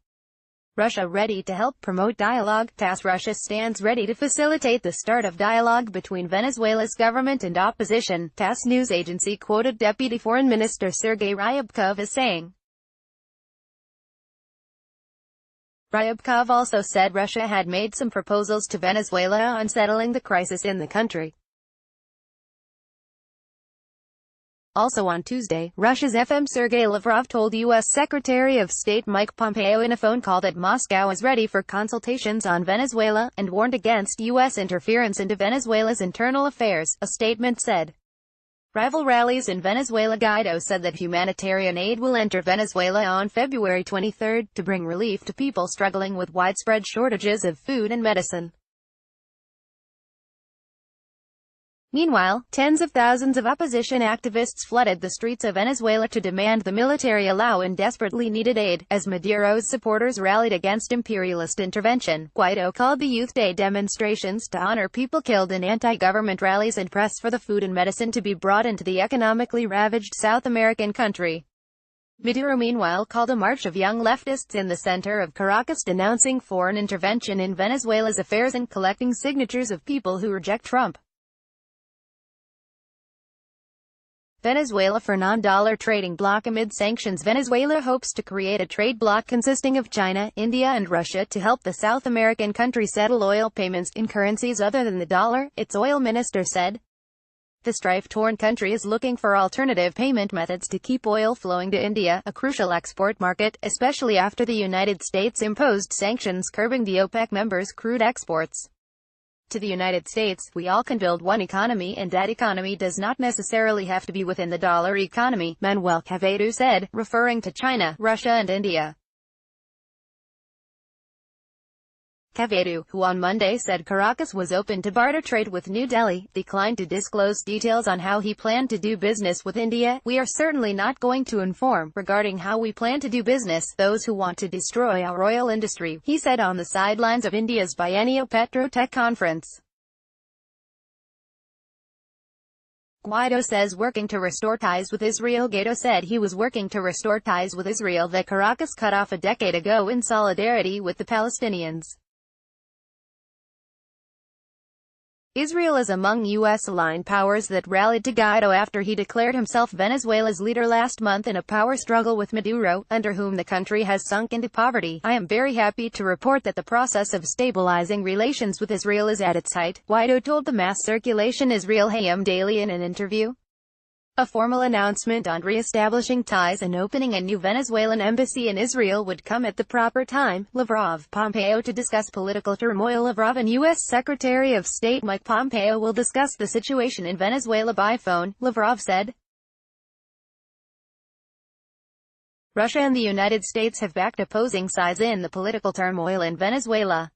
Russia ready to help promote dialogue. TASS. Russia stands ready to facilitate the start of dialogue between Venezuela's government and opposition, TASS news agency quoted Deputy Foreign Minister Sergei Ryabkov as saying. Ryabkov also said Russia had made some proposals to Venezuela on settling the crisis in the country. Also on Tuesday, Russia's FM Sergei Lavrov told U.S. Secretary of State Mike Pompeo in a phone call that Moscow is ready for consultations on Venezuela, and warned against U.S. interference into Venezuela's internal affairs, a statement said. Rival rallies in Venezuela. Guaido said that humanitarian aid will enter Venezuela on February 23 to bring relief to people struggling with widespread shortages of food and medicine. Meanwhile, tens of thousands of opposition activists flooded the streets of Venezuela to demand the military allow in desperately needed aid, as Maduro's supporters rallied against imperialist intervention. Guaido called the Youth Day demonstrations to honor people killed in anti-government rallies and press for the food and medicine to be brought into the economically ravaged South American country. Maduro meanwhile called a march of young leftists in the center of Caracas denouncing foreign intervention in Venezuela's affairs and collecting signatures of people who reject Trump. Venezuela for non-dollar trading bloc. Amid sanctions, Venezuela hopes to create a trade bloc consisting of China, India and Russia to help the South American country settle oil payments in currencies other than the dollar, its oil minister said. The strife-torn country is looking for alternative payment methods to keep oil flowing to India, a crucial export market, especially after the United States imposed sanctions curbing the OPEC members' crude exports. To the United States, we all can build one economy, and that economy does not necessarily have to be within the dollar economy, Juan Guaido said, referring to China, Russia and India. Guaido, who on Monday said Caracas was open to barter trade with New Delhi, declined to disclose details on how he planned to do business with India. "We are certainly not going to inform, regarding how we plan to do business, those who want to destroy our oil industry," he said on the sidelines of India's biennial Petrotech conference. Guaido says working to restore ties with Israel. Guaido said he was working to restore ties with Israel that Caracas cut off a decade ago in solidarity with the Palestinians. Israel is among U.S.-aligned powers that rallied to Guaido after he declared himself Venezuela's leader last month in a power struggle with Maduro, under whom the country has sunk into poverty. "I am very happy to report that the process of stabilizing relations with Israel is at its height," Guaido told the mass circulation Israel Hayom Daily in an interview. A formal announcement on re-establishing ties and opening a new Venezuelan embassy in Israel would come at the proper time. Lavrov, Pompeo to discuss political turmoil. Lavrov and U.S. Secretary of State Mike Pompeo will discuss the situation in Venezuela by phone, Lavrov said. Russia and the United States have backed opposing sides in the political turmoil in Venezuela.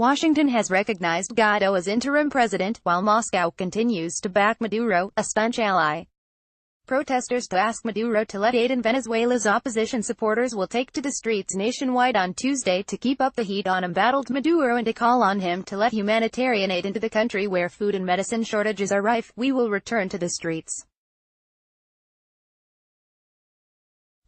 Washington has recognized Guaido as interim president, while Moscow continues to back Maduro, a staunch ally. Protesters to ask Maduro to let aid in Venezuela's opposition supporters will take to the streets nationwide on Tuesday to keep up the heat on embattled Maduro and to call on him to let humanitarian aid into the country where food and medicine shortages are rife. "We will return to the streets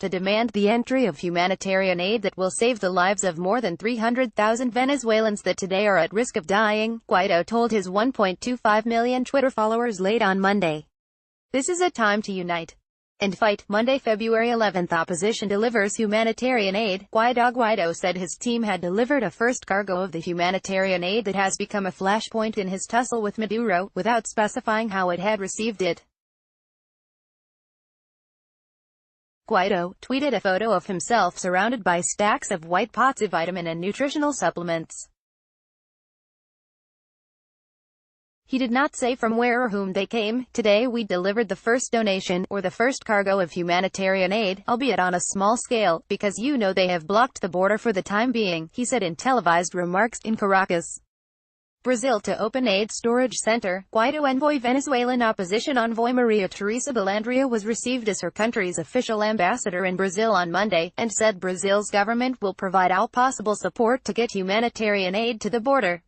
to demand the entry of humanitarian aid that will save the lives of more than 300,000 Venezuelans that today are at risk of dying," Guaido told his 1.25 million Twitter followers late on Monday. "This is a time to unite and fight." Monday, February 11th, opposition delivers humanitarian aid. Guaido said his team had delivered a first cargo of the humanitarian aid that has become a flashpoint in his tussle with Maduro, without specifying how it had received it. Guaido tweeted a photo of himself surrounded by stacks of white pots of vitamin and nutritional supplements. He did not say from where or whom they came. "Today we delivered the first donation, or the first cargo of humanitarian aid, albeit on a small scale, because you know they have blocked the border for the time being," he said in televised remarks in Caracas, Brazil, to open aid storage center. Guaido envoy. Venezuelan opposition envoy Maria Teresa Balandria was received as her country's official ambassador in Brazil on Monday, and said Brazil's government will provide all possible support to get humanitarian aid to the border.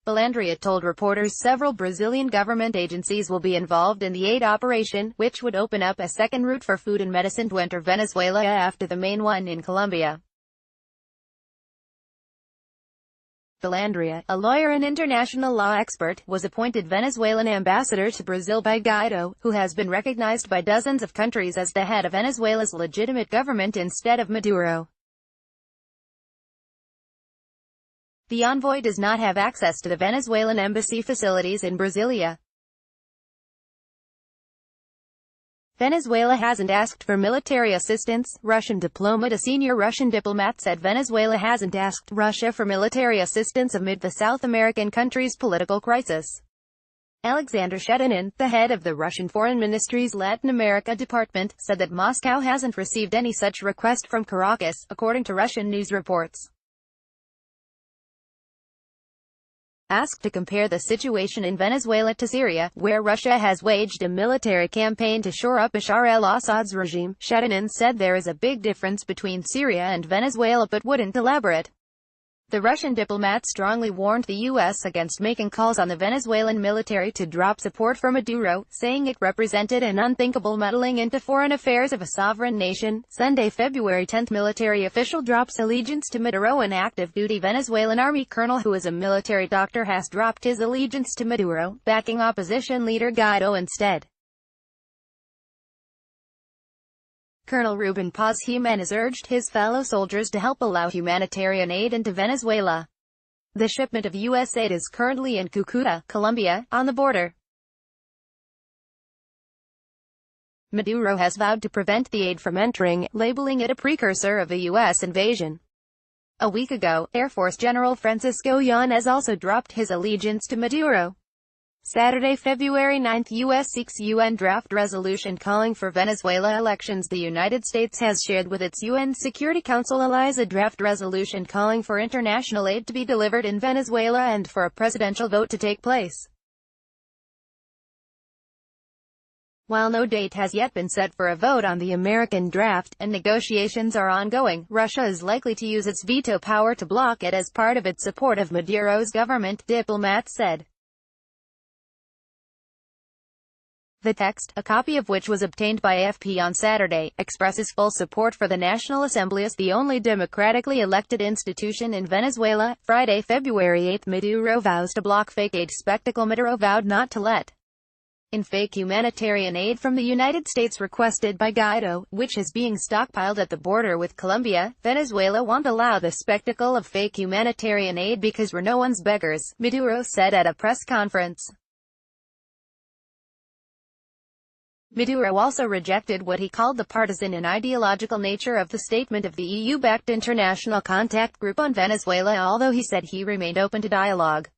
Balandria told reporters several Brazilian government agencies will be involved in the aid operation, which would open up a second route for food and medicine to enter Venezuela after the main one in Colombia. Balandria, a lawyer and international law expert, was appointed Venezuelan ambassador to Brazil by Guaido, who has been recognized by dozens of countries as the head of Venezuela's legitimate government instead of Maduro. The envoy does not have access to the Venezuelan embassy facilities in Brasilia. Venezuela hasn't asked for military assistance. Russian diplomat. A senior Russian diplomat said Venezuela hasn't asked Russia for military assistance amid the South American country's political crisis. Alexander Shedinin, the head of the Russian Foreign Ministry's Latin America department, said that Moscow hasn't received any such request from Caracas, according to Russian news reports. Asked to compare the situation in Venezuela to Syria, where Russia has waged a military campaign to shore up Bashar al-Assad's regime, Shedinin said there is a big difference between Syria and Venezuela but wouldn't elaborate. The Russian diplomat strongly warned the U.S. against making calls on the Venezuelan military to drop support for Maduro, saying it represented an unthinkable meddling into foreign affairs of a sovereign nation. Sunday, February 10th, military official drops allegiance to Maduro. An active-duty Venezuelan army colonel who is a military doctor has dropped his allegiance to Maduro, backing opposition leader Guaido instead. Colonel Ruben Paz Jimenez urged his fellow soldiers to help allow humanitarian aid into Venezuela. The shipment of U.S. aid is currently in Cucuta, Colombia, on the border. Maduro has vowed to prevent the aid from entering, labeling it a precursor of a U.S. invasion. A week ago, Air Force General Francisco Yanez also dropped his allegiance to Maduro. Saturday, February 9, U.S. seeks UN draft resolution calling for Venezuela elections. The United States has shared with its UN Security Council allies a draft resolution calling for international aid to be delivered in Venezuela and for a presidential vote to take place. While no date has yet been set for a vote on the American draft, and negotiations are ongoing, Russia is likely to use its veto power to block it as part of its support of Maduro's government, diplomats said. The text, a copy of which was obtained by AFP on Saturday, expresses full support for the National Assembly as the only democratically elected institution in Venezuela. Friday, February 8, Maduro vows to block fake aid spectacle. Maduro vowed not to let in fake humanitarian aid from the United States requested by Guaido, which is being stockpiled at the border with Colombia. Venezuela won't allow the spectacle of fake humanitarian aid because we're no one's beggars, Maduro said at a press conference. Maduro also rejected what he called the partisan and ideological nature of the statement of the EU-backed International Contact Group on Venezuela, although he said he remained open to dialogue.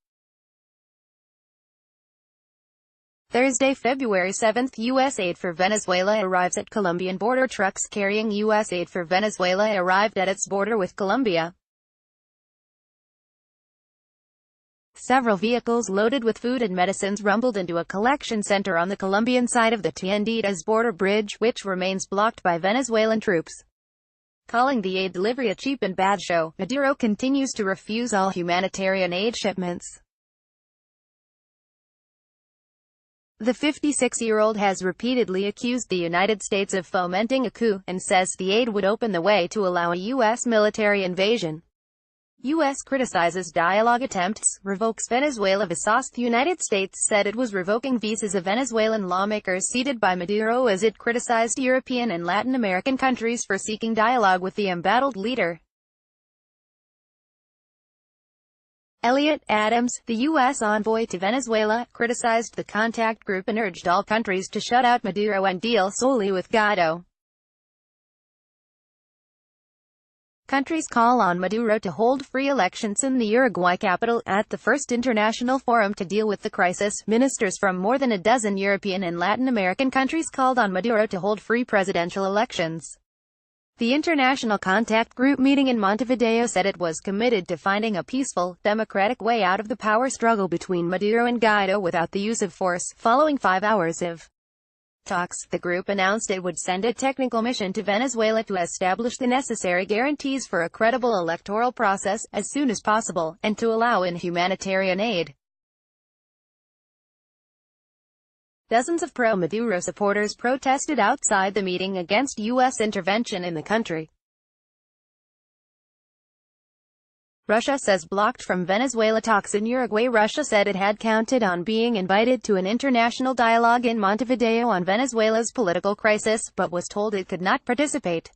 Thursday, February 7, U.S. aid for Venezuela arrives at Colombian border. Trucks carrying U.S. aid for Venezuela arrived at its border with Colombia. Several vehicles loaded with food and medicines rumbled into a collection center on the Colombian side of the Tienditas border bridge, which remains blocked by Venezuelan troops. Calling the aid delivery a cheap and bad show, Maduro continues to refuse all humanitarian aid shipments. The 56-year-old has repeatedly accused the United States of fomenting a coup, and says the aid would open the way to allow a U.S. military invasion. U.S. criticizes dialogue attempts, revokes Venezuela visas. The United States said it was revoking visas of Venezuelan lawmakers seated by Maduro as it criticized European and Latin American countries for seeking dialogue with the embattled leader. Elliot Adams, the U.S. envoy to Venezuela, criticized the contact group and urged all countries to shut out Maduro and deal solely with Guaido. Countries call on Maduro to hold free elections in the Uruguay capital. At the first international forum to deal with the crisis, ministers from more than a dozen European and Latin American countries called on Maduro to hold free presidential elections. The International Contact Group meeting in Montevideo said it was committed to finding a peaceful, democratic way out of the power struggle between Maduro and Guaido without the use of force. Following 5 hours of talks, the group announced it would send a technical mission to Venezuela to establish the necessary guarantees for a credible electoral process, as soon as possible, and to allow in humanitarian aid. Dozens of pro-Maduro supporters protested outside the meeting against U.S. intervention in the country. Russia says blocked from Venezuela talks in Uruguay. Russia said it had counted on being invited to an international dialogue in Montevideo on Venezuela's political crisis, but was told it could not participate.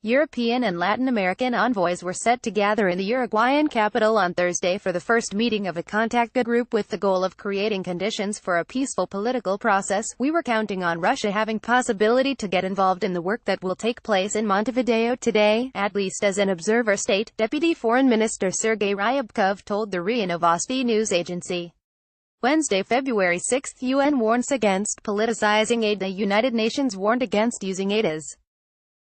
European and Latin American envoys were set to gather in the Uruguayan capital on Thursday for the first meeting of a contact group with the goal of creating conditions for a peaceful political process. We were counting on Russia having possibility to get involved in the work that will take place in Montevideo today, at least as an observer state, Deputy Foreign Minister Sergei Ryabkov told the RIA Novosti news agency. Wednesday, February 6, UN warns against politicizing aid. The United Nations warned against using aid as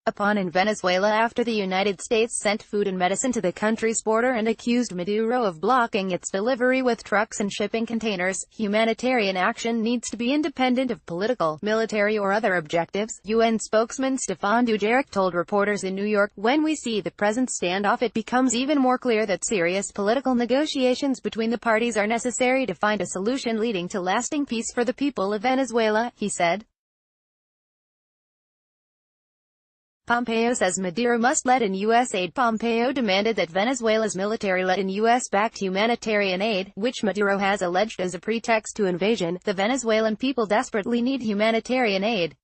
upon in Venezuela after the United States sent food and medicine to the country's border and accused Maduro of blocking its delivery with trucks and shipping containers. Humanitarian action needs to be independent of political, military or other objectives, UN spokesman Stefan Dujarric told reporters in New York. When we see the present standoff, it becomes even more clear that serious political negotiations between the parties are necessary to find a solution leading to lasting peace for the people of Venezuela, he said. Pompeo says Maduro must let in U.S. aid. Pompeo demanded that Venezuela's military let in U.S.-backed humanitarian aid, which Maduro has alleged as a pretext to invasion. The Venezuelan people desperately need humanitarian aid.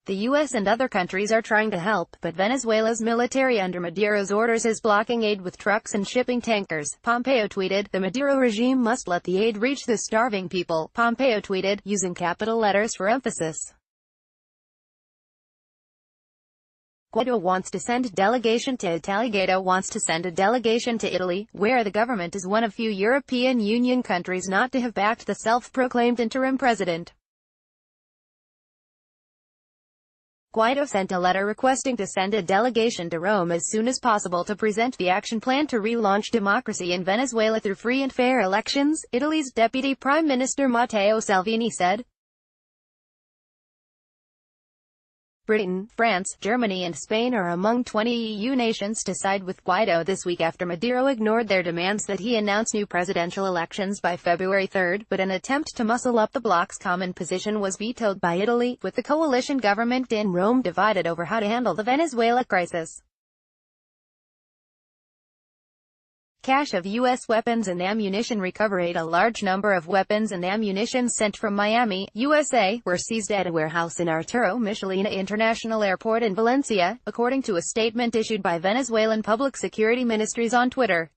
The U.S. and other countries are trying to help, but Venezuela's military under Maduro's orders is blocking aid with trucks and shipping tankers. Pompeo tweeted, "The Maduro regime must let the aid reach the starving people," Pompeo tweeted, using capital letters for emphasis. Guaido wants to send a delegation to Italy. Guaido wants to send a delegation to Italy, where the government is one of few European Union countries not to have backed the self-proclaimed interim president. Guaido sent a letter requesting to send a delegation to Rome as soon as possible to present the action plan to relaunch democracy in Venezuela through free and fair elections, Italy's Deputy Prime Minister Matteo Salvini said. Britain, France, Germany and Spain are among 20 EU nations to side with Guaido this week after Maduro ignored their demands that he announce new presidential elections by February 3, but an attempt to muscle up the bloc's common position was vetoed by Italy, with the coalition government in Rome divided over how to handle the Venezuela crisis. Cache of U.S. weapons and ammunition recovered. A large number of weapons and ammunition sent from Miami, USA, were seized at a warehouse in Arturo Michelena International Airport in Valencia, according to a statement issued by Venezuelan Public Security Ministries on Twitter.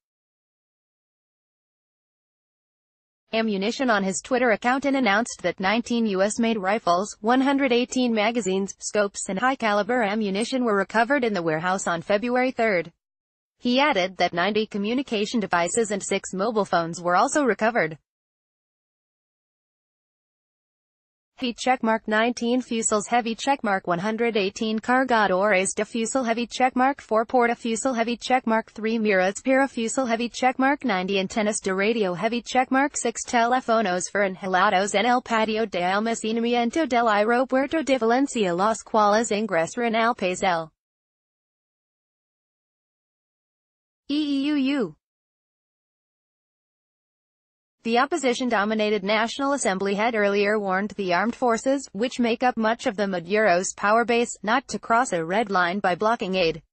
Ammunition on his Twitter account and announced that 19 U.S.-made rifles, 118 magazines, scopes and high-caliber ammunition were recovered in the warehouse on February 3. He added that 90 communication devices and 6 mobile phones were also recovered. Heavy checkmark 19 Fusils Heavy checkmark 118 Cargadores de Fusil Heavy checkmark 4 Porta Fusil Heavy checkmark 3 Miras Para Fusil Heavy checkmark 90 Antenas de Radio Heavy checkmark 6 Teléfonos Enhelados en el Patio de Almacenamiento del Aeropuerto de Valencia Los cuales ingresaron al país el EEUU. The opposition-dominated National Assembly had earlier warned the armed forces, which make up much of the Maduro's power base, not to cross a red line by blocking aid.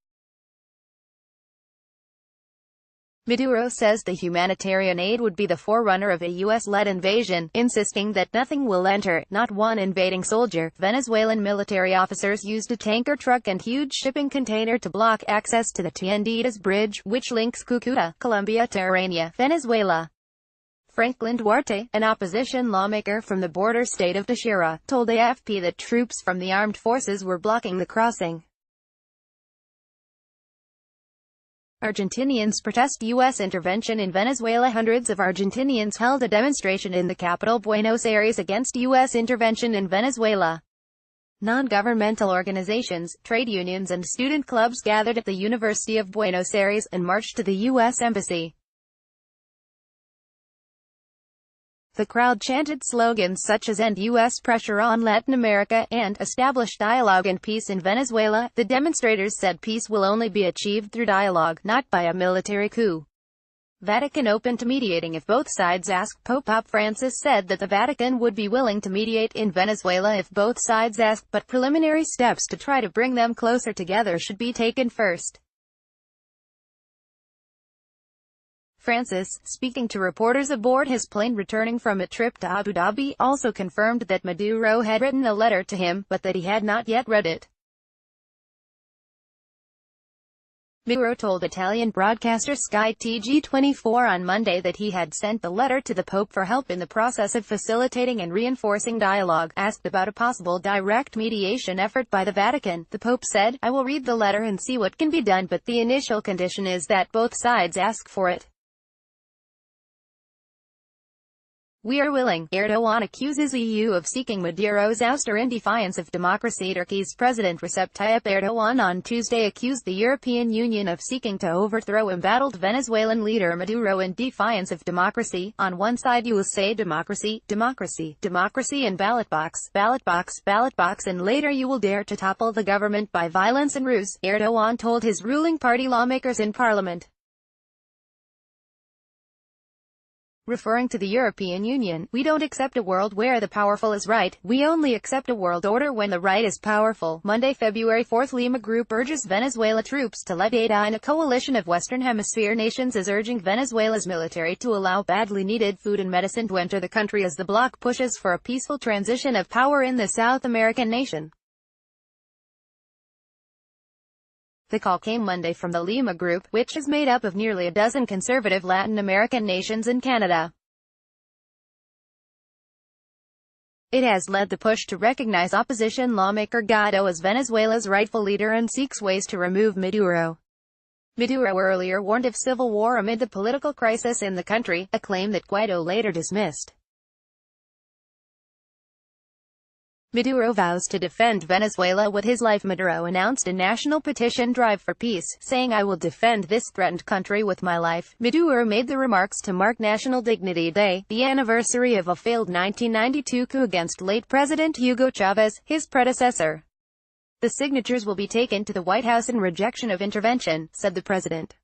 Maduro says the humanitarian aid would be the forerunner of a U.S.-led invasion, insisting that nothing will enter, not one invading soldier. Venezuelan military officers used a tanker truck and huge shipping container to block access to the Tienditas Bridge, which links Cúcuta, Colombia to Arania, Venezuela. Franklin Duarte, an opposition lawmaker from the border state of Táchira, told AFP that troops from the armed forces were blocking the crossing. Argentinians protest U.S. intervention in Venezuela. Hundreds of Argentinians held a demonstration in the capital Buenos Aires against U.S. intervention in Venezuela. Non-governmental organizations, trade unions and student clubs gathered at the University of Buenos Aires, and marched to the U.S. Embassy. The crowd chanted slogans such as "End U.S. pressure on Latin America" and "Establish dialogue and peace in Venezuela." The demonstrators said peace will only be achieved through dialogue, not by a military coup. Vatican open to mediating if both sides ask. Pope Francis said that the Vatican would be willing to mediate in Venezuela if both sides ask, but preliminary steps to try to bring them closer together should be taken first. Francis, speaking to reporters aboard his plane returning from a trip to Abu Dhabi, also confirmed that Maduro had written a letter to him, but that he had not yet read it. Maduro told Italian broadcaster Sky TG24 on Monday that he had sent the letter to the Pope for help in the process of facilitating and reinforcing dialogue. Asked about a possible direct mediation effort by the Vatican, the Pope said, "I will read the letter and see what can be done, but the initial condition is that both sides ask for it. We are willing." Erdogan accuses EU of seeking Maduro's ouster in defiance of democracy. Turkey's President Recep Tayyip Erdogan on Tuesday accused the European Union of seeking to overthrow embattled Venezuelan leader Maduro in defiance of democracy. "On one side you will say democracy, democracy, democracy and ballot box, and later you will dare to topple the government by violence and ruse," Erdogan told his ruling party lawmakers in parliament. Referring to the European Union, "We don't accept a world where the powerful is right, we only accept a world order when the right is powerful." Monday, February 4, Lima Group urges Venezuela troops to let aid in. A coalition of Western Hemisphere nations is urging Venezuela's military to allow badly needed food and medicine to enter the country as the bloc pushes for a peaceful transition of power in the South American nation. The call came Monday from the Lima Group, which is made up of nearly a dozen conservative Latin American nations and Canada. It has led the push to recognize opposition lawmaker Guaido as Venezuela's rightful leader and seeks ways to remove Maduro. Maduro earlier warned of civil war amid the political crisis in the country, a claim that Guaido later dismissed. Maduro vows to defend Venezuela with his life. Maduro announced a national petition drive for peace, saying, "I will defend this threatened country with my life." Maduro made the remarks to mark National Dignity Day, the anniversary of a failed 1992 coup against late President Hugo Chavez, his predecessor. The signatures will be taken to the White House in rejection of intervention, said the president.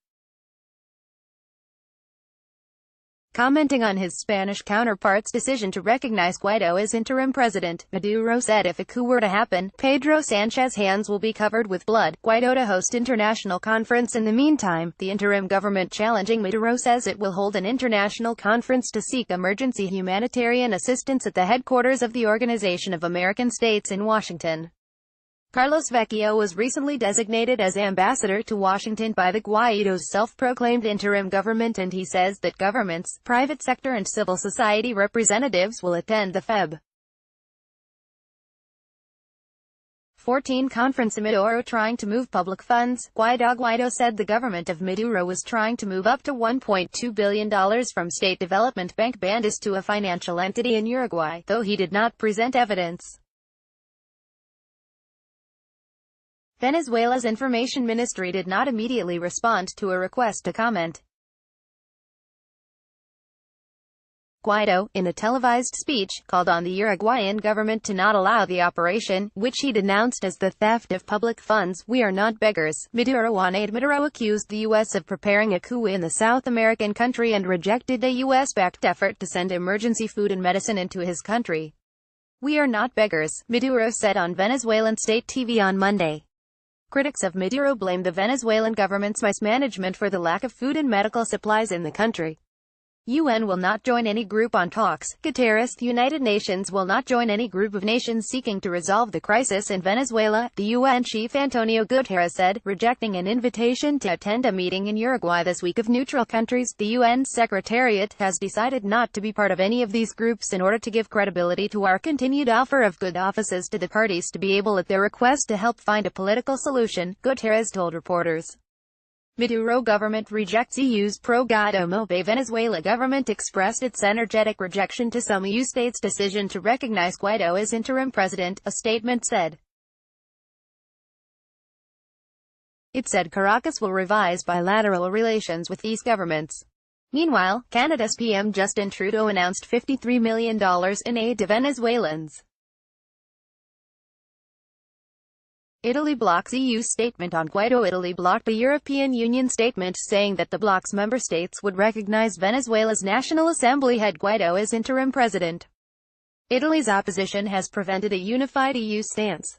Commenting on his Spanish counterpart's decision to recognize Guaido as interim president, Maduro said if a coup were to happen, Pedro Sanchez's hands will be covered with blood. Guaido to host international conference. In the meantime, the interim government challenging Maduro says it will hold an international conference to seek emergency humanitarian assistance at the headquarters of the Organization of American States in Washington. Carlos Vecchio was recently designated as ambassador to Washington by the Guaido's self-proclaimed interim government, and he says that governments, private sector and civil society representatives will attend the Feb. 14 conference. Maduro trying to move public funds. Guaido said the government of Maduro was trying to move up to $1.2 billion from State Development Bank Bandas to a financial entity in Uruguay, though he did not present evidence. Venezuela's information ministry did not immediately respond to a request to comment. Guaido, in a televised speech, called on the Uruguayan government to not allow the operation, which he denounced as the theft of public funds. "We are not beggars." Maduro accused the U.S. of preparing a coup in the South American country and rejected a U.S.-backed effort to send emergency food and medicine into his country. "We are not beggars," Maduro said on Venezuelan state TV on Monday. Critics of Maduro blamed the Venezuelan government's mismanagement for the lack of food and medical supplies in the country. UN will not join any group on talks. Guterres, the United Nations will not join any group of nations seeking to resolve the crisis in Venezuela, the UN chief Antonio Guterres said, rejecting an invitation to attend a meeting in Uruguay this week of neutral countries. The UN Secretariat has decided not to be part of any of these groups in order to give credibility to our continued offer of good offices to the parties to be able at their request to help find a political solution, Guterres told reporters. Maduro government rejects EU's pro-Guaido move. Venezuela government expressed its energetic rejection to some EU states' decision to recognize Guaido as interim president, a statement said. It said Caracas will revise bilateral relations with these governments. Meanwhile, Canada's PM Justin Trudeau announced $53 million in aid to Venezuelans. Italy blocks EU statement on Guaido. Italy blocked the European Union statement saying that the bloc's member states would recognize Venezuela's National Assembly head Guaido as interim president. Italy's opposition has prevented a unified EU stance.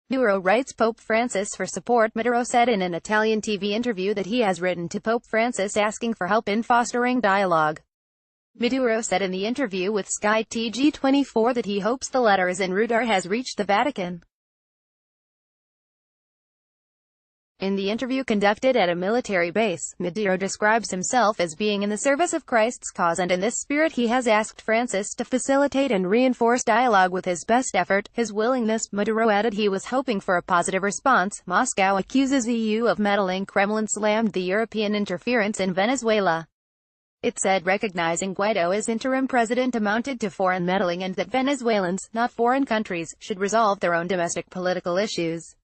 Maduro writes Pope Francis for support. Maduro said in an Italian TV interview that he has written to Pope Francis asking for help in fostering dialogue. Maduro said in the interview with Sky TG24 that he hopes the letters en route has reached the Vatican. In the interview conducted at a military base, Maduro describes himself as being in the service of Christ's cause, and in this spirit he has asked Francis to facilitate and reinforce dialogue with his best effort, his willingness. Maduro added he was hoping for a positive response. Moscow accuses EU of meddling. Kremlin slammed the European interference in Venezuela. It said recognizing Guaido as interim president amounted to foreign meddling and that Venezuelans, not foreign countries, should resolve their own domestic political issues.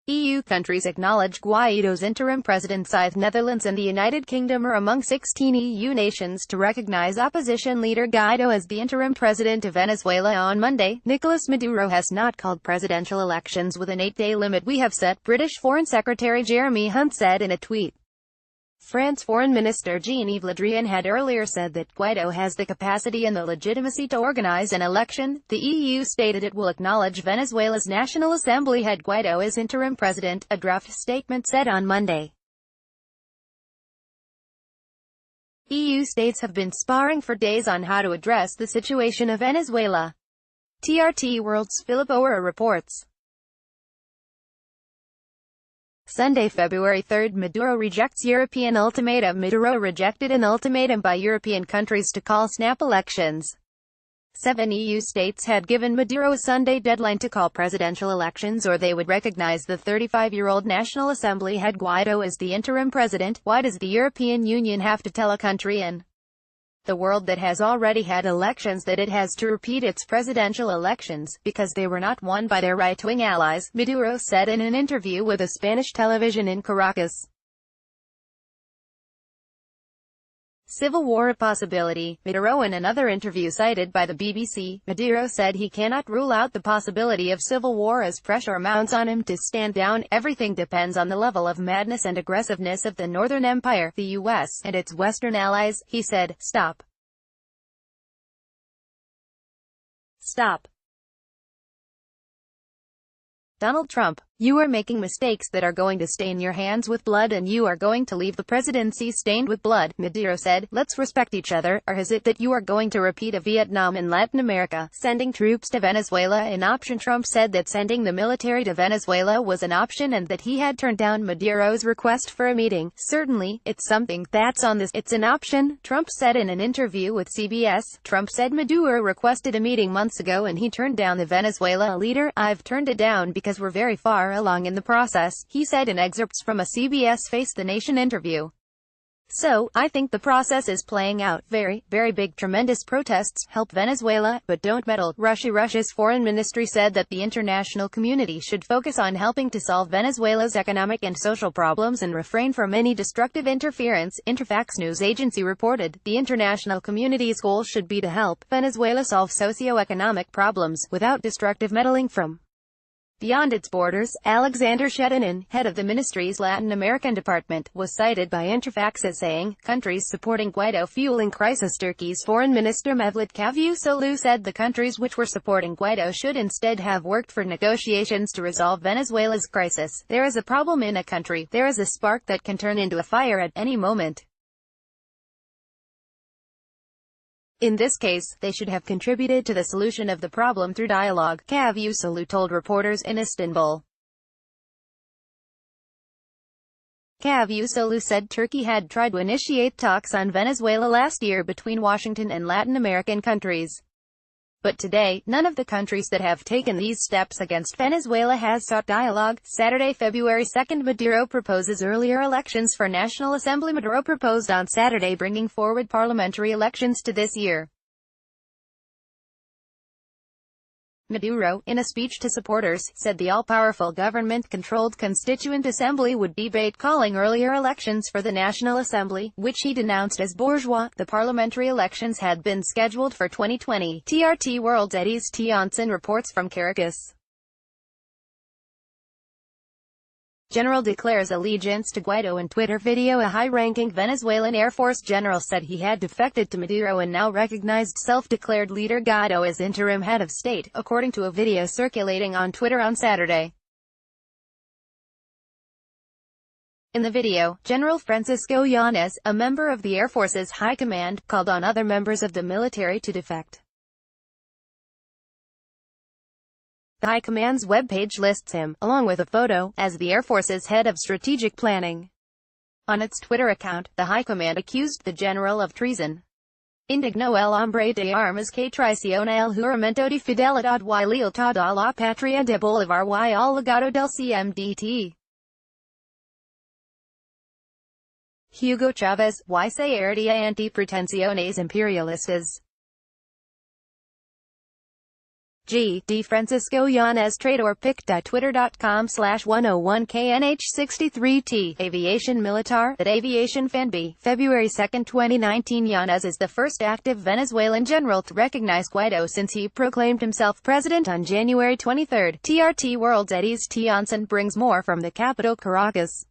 EU countries acknowledge Guaido's interim presidency. The Netherlands and the United Kingdom are among 16 EU nations to recognize opposition leader Guaido as the interim president of Venezuela on Monday. Nicholas Maduro has not called presidential elections with an 8-day limit we have set, British Foreign Secretary Jeremy Hunt said in a tweet. France Foreign Minister Jean-Yves Le Drian had earlier said that Guaido has the capacity and the legitimacy to organize an election. The EU stated it will acknowledge Venezuela's National Assembly head Guaido as interim president, a draft statement said on Monday. EU states have been sparring for days on how to address the situation of Venezuela. TRT World's Philip Ower reports. Sunday, February 3, Maduro rejects European ultimatum. Maduro rejected an ultimatum by European countries to call snap elections. 7 EU states had given Maduro a Sunday deadline to call presidential elections or they would recognize the 35-year-old National Assembly head Guaido as the interim president. Why does the European Union have to tell a country in the world that has already had elections that it has to repeat its presidential elections, because they were not won by their right-wing allies? Maduro said in an interview with a Spanish television in Caracas. Civil war a possibility. Maduro, in another interview cited by the BBC, Maduro said he cannot rule out the possibility of civil war as pressure mounts on him to stand down. Everything depends on the level of madness and aggressiveness of the Northern Empire, the US, and its Western allies, he said. Stop. Stop. Donald Trump, you are making mistakes that are going to stain your hands with blood and you are going to leave the presidency stained with blood, Maduro said. Let's respect each other. Or is it that you are going to repeat a Vietnam in Latin America? Sending troops to Venezuela an option? Trump said that sending the military to Venezuela was an option and that he had turned down Maduro's request for a meeting. Certainly, it's something that's on this. It's an option, Trump said in an interview with CBS. Trump said Maduro requested a meeting months ago and he turned down the Venezuela leader. I've turned it down because we're very far along in the process, he said in excerpts from a CBS Face the Nation interview. So, I think the process is playing out. Very, very big, tremendous protests. Help Venezuela, but don't meddle. Russia's foreign ministry said that the international community should focus on helping to solve Venezuela's economic and social problems and refrain from any destructive interference. Interfax news agency reported, the international community's goal should be to help Venezuela solve socio-economic problems, without destructive meddling from beyond its borders. Alexander Shedinin, head of the ministry's Latin American department, was cited by Interfax as saying, countries supporting Guaido fueling crisis. Turkey's foreign minister Mevlut Cavusoglu said the countries which were supporting Guaido should instead have worked for negotiations to resolve Venezuela's crisis. There is a problem in a country. There is a spark that can turn into a fire at any moment. In this case, they should have contributed to the solution of the problem through dialogue, Cavusoglu told reporters in Istanbul. Cavusoglu said Turkey had tried to initiate talks on Venezuela last year between Washington and Latin American countries. But today, none of the countries that have taken these steps against Venezuela has sought dialogue. Saturday, February 2, Maduro proposes earlier elections for National Assembly. Maduro proposed on Saturday bringing forward parliamentary elections to this year. Maduro, in a speech to supporters, said the all-powerful government-controlled Constituent Assembly would debate calling earlier elections for the National Assembly, which he denounced as bourgeois. The parliamentary elections had been scheduled for 2020. TRT World's Eddy's Tionson reports from Caracas. General declares allegiance to Guaido in Twitter video. A high-ranking Venezuelan Air Force general said he had defected to Maduro and now recognized self-declared leader Guaido as interim head of state, according to a video circulating on Twitter on Saturday. In the video, General Francisco Yanez, a member of the Air Force's High Command, called on other members of the military to defect. The High Command's webpage lists him, along with a photo, as the Air Force's head of strategic planning. On its Twitter account, the High Command accused the general of treason. Indigno el hombre de armas que traiciona el juramento de fidelidad y lealtad a la patria de Bolívar y al legado del CMDT. Hugo Chavez, y se herdia anti pretensiones imperialistas. G.D. Francisco Yanez Traidor pic.twitter.com/101knh63t Aviation Militar at Aviation Fanb. February 2, 2019. Yanez is the first active Venezuelan general to recognize Guaido since he proclaimed himself president on January 23. TRT World's Eddy's Tionson brings more from the capital Caracas.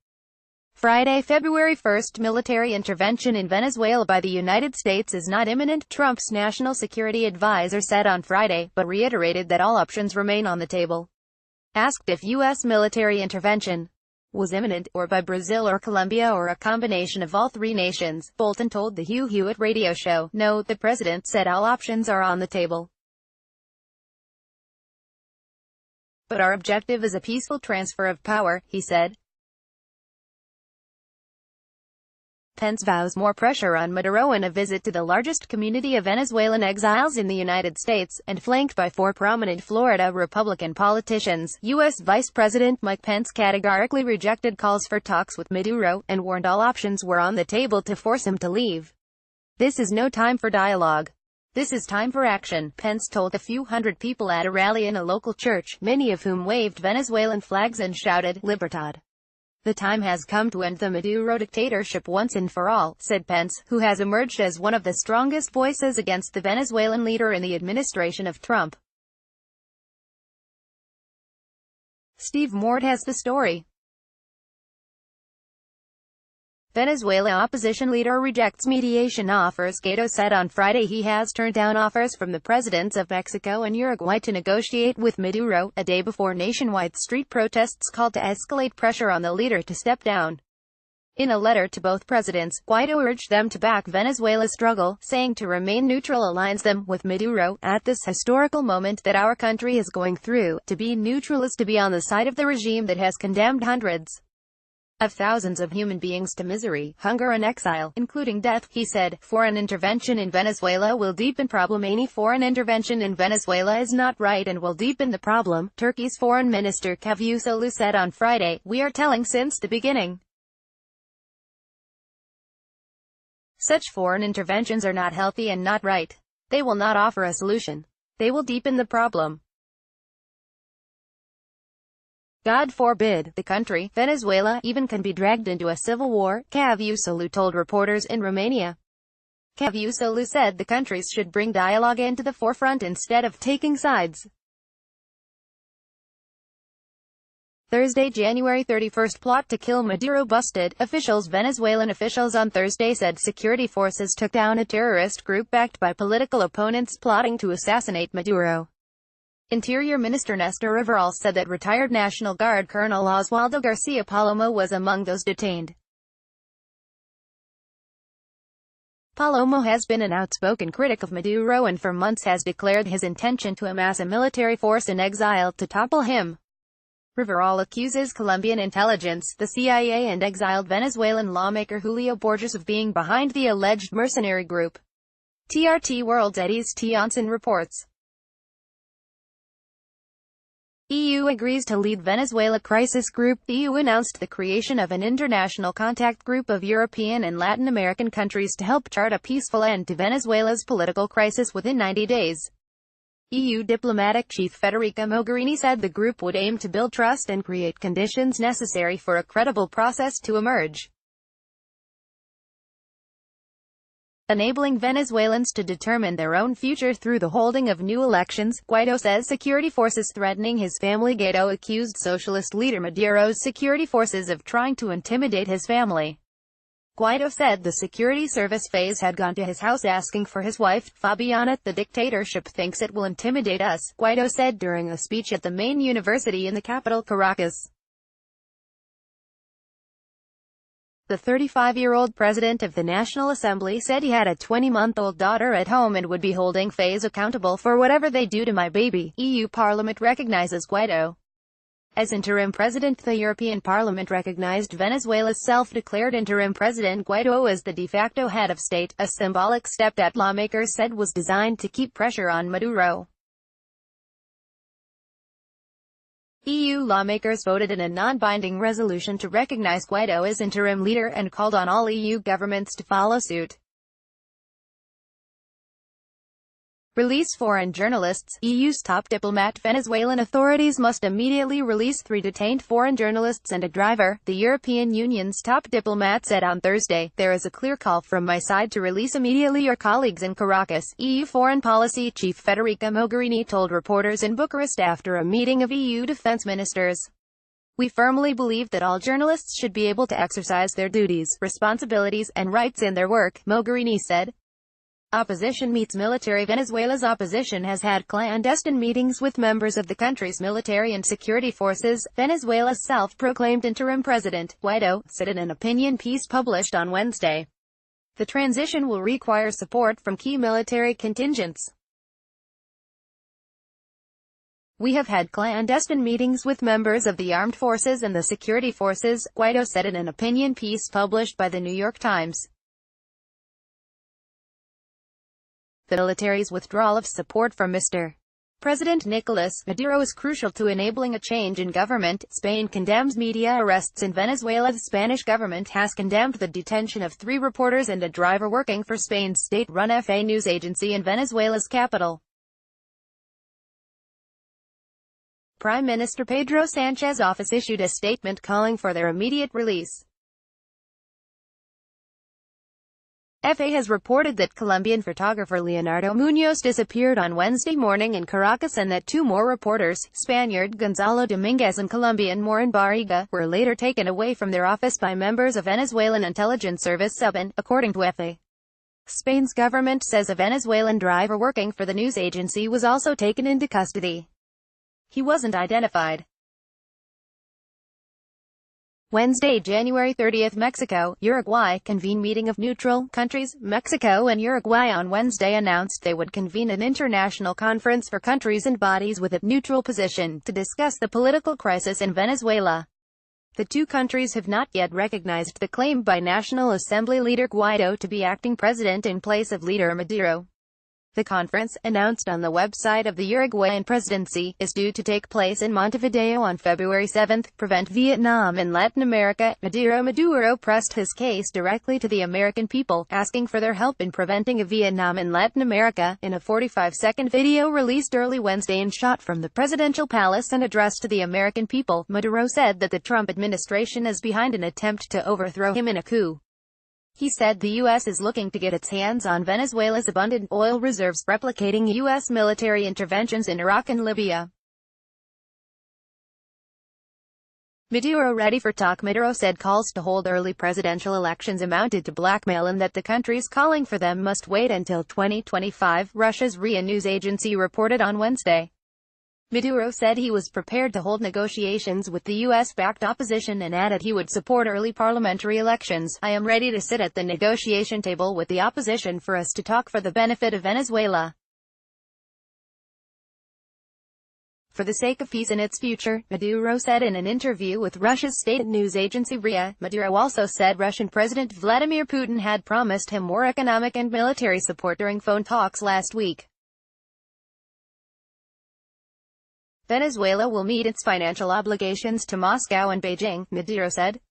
Friday, February 1. Military intervention in Venezuela by the United States is not imminent, Trump's national security advisor said on Friday, but reiterated that all options remain on the table. Asked if U.S. military intervention was imminent, or by Brazil or Colombia or a combination of all three nations, Bolton told the Hugh Hewitt radio show, "No, the president said all options are on the table." But our objective is a peaceful transfer of power, he said. Pence vows more pressure on Maduro in a visit to the largest community of Venezuelan exiles in the United States, and flanked by 4 prominent Florida Republican politicians. U.S. Vice President Mike Pence categorically rejected calls for talks with Maduro, and warned all options were on the table to force him to leave. "This is no time for dialogue. This is time for action," Pence told a few hundred people at a rally in a local church, many of whom waved Venezuelan flags and shouted, "Libertad." "The time has come to end the Maduro dictatorship once and for all," said Pence, who has emerged as one of the strongest voices against the Venezuelan leader in the administration of Trump. Steve Mort has the story. Venezuela opposition leader rejects mediation offers. Guaido said on Friday he has turned down offers from the presidents of Mexico and Uruguay to negotiate with Maduro, a day before nationwide street protests called to escalate pressure on the leader to step down. In a letter to both presidents, Guaido urged them to back Venezuela's struggle, saying to remain neutral aligns them with Maduro. "At this historical moment that our country is going through, to be neutral is to be on the side of the regime that has condemned hundreds of thousands of human beings to misery, hunger and exile, including death," he said. "Foreign intervention in Venezuela will deepen problem. Any foreign intervention in Venezuela is not right and will deepen the problem," Turkey's Foreign Minister Cavusoglu said on Friday. "We are telling since the beginning. Such foreign interventions are not healthy and not right. They will not offer a solution. They will deepen the problem. God forbid, the country, Venezuela, even can be dragged into a civil war," Cavusoglu told reporters in Romania. Cavusoglu said the countries should bring dialogue into the forefront instead of taking sides. Thursday, January 31st. Plot to kill Maduro busted. Venezuelan officials on Thursday said security forces took down a terrorist group backed by political opponents plotting to assassinate Maduro. Interior Minister Nestor Riveral said that retired National Guard Colonel Oswaldo Garcia Palomo was among those detained. Palomo has been an outspoken critic of Maduro and for months has declared his intention to amass a military force in exile to topple him. Riveral accuses Colombian intelligence, the CIA and exiled Venezuelan lawmaker Julio Borges of being behind the alleged mercenary group. TRT World's Eddie's Tionson reports. EU agrees to lead Venezuela crisis group. The EU announced the creation of an international contact group of European and Latin American countries to help chart a peaceful end to Venezuela's political crisis within 90 days. EU diplomatic chief Federica Mogherini said the group would aim to build trust and create conditions necessary for a credible process to emerge, enabling Venezuelans to determine their own future through the holding of new elections. Guaido says security forces threatening his family. Guaido accused socialist leader Maduro's security forces of trying to intimidate his family. Guaido said the security service phase had gone to his house asking for his wife, Fabiana. "The dictatorship thinks it will intimidate us," Guaido said during a speech at the main university in the capital, Caracas. The 35-year-old president of the National Assembly said he had a 20-month-old daughter at home and would be holding FAES accountable for whatever they do to my baby. EU Parliament recognizes Guaido as interim president. The European Parliament recognized Venezuela's self-declared interim president Guaido as the de facto head of state, a symbolic step that lawmakers said was designed to keep pressure on Maduro. EU lawmakers voted in a non-binding resolution to recognize Guaido as interim leader and called on all EU governments to follow suit. Release foreign journalists. EU's top diplomat. Venezuelan authorities must immediately release 3 detained foreign journalists and a driver, the European Union's top diplomat said on Thursday. "There is a clear call from my side to release immediately your colleagues in Caracas," EU Foreign Policy Chief Federica Mogherini told reporters in Bucharest after a meeting of EU defense ministers. "We firmly believe that all journalists should be able to exercise their duties, responsibilities, and rights in their work," Mogherini said. Opposition meets military. Venezuela's opposition has had clandestine meetings with members of the country's military and security forces. Venezuela's self-proclaimed interim president, Guaido, said in an opinion piece published on Wednesday. The transition will require support from key military contingents. "We have had clandestine meetings with members of the armed forces and the security forces," Guaido said in an opinion piece published by the New York Times. The military's withdrawal of support from Mr. President Nicolas Maduro is crucial to enabling a change in government. Spain condemns media arrests in Venezuela. The Spanish government has condemned the detention of 3 reporters and a driver working for Spain's state-run FA news agency in Venezuela's capital. Prime Minister Pedro Sanchez's office issued a statement calling for their immediate release. FA has reported that Colombian photographer Leonardo Muñoz disappeared on Wednesday morning in Caracas and that 2 more reporters, Spaniard Gonzalo Dominguez and Colombian Morin Barriga, were later taken away from their office by members of Venezuelan intelligence service SUBIN, according to FA. Spain's government says a Venezuelan driver working for the news agency was also taken into custody. He wasn't identified. Wednesday, January 30, Mexico, Uruguay convene meeting of neutral countries. Mexico and Uruguay on Wednesday announced they would convene an international conference for countries and bodies with a neutral position to discuss the political crisis in Venezuela. The 2 countries have not yet recognized the claim by National Assembly leader Guaido to be acting president in place of leader Maduro. The conference, announced on the website of the Uruguayan presidency, is due to take place in Montevideo on February 7. Prevent Vietnam in Latin America. Maduro pressed his case directly to the American people, asking for their help in preventing a Vietnam in Latin America. In a 45-second video released early Wednesday and shot from the presidential palace and addressed to the American people, Maduro said that the Trump administration is behind an attempt to overthrow him in a coup. He said the U.S. is looking to get its hands on Venezuela's abundant oil reserves, replicating U.S. military interventions in Iraq and Libya. Maduro ready for talk. Maduro said calls to hold early presidential elections amounted to blackmail and that the countries calling for them must wait until 2025, Russia's RIA news agency reported on Wednesday. Maduro said he was prepared to hold negotiations with the U.S.-backed opposition and added he would support early parliamentary elections. "I am ready to sit at the negotiation table with the opposition for us to talk for the benefit of Venezuela. For the sake of peace and its future," Maduro said in an interview with Russia's state news agency RIA. Maduro also said Russian President Vladimir Putin had promised him more economic and military support during phone talks last week. Venezuela will meet its financial obligations to Moscow and Beijing, Maduro said.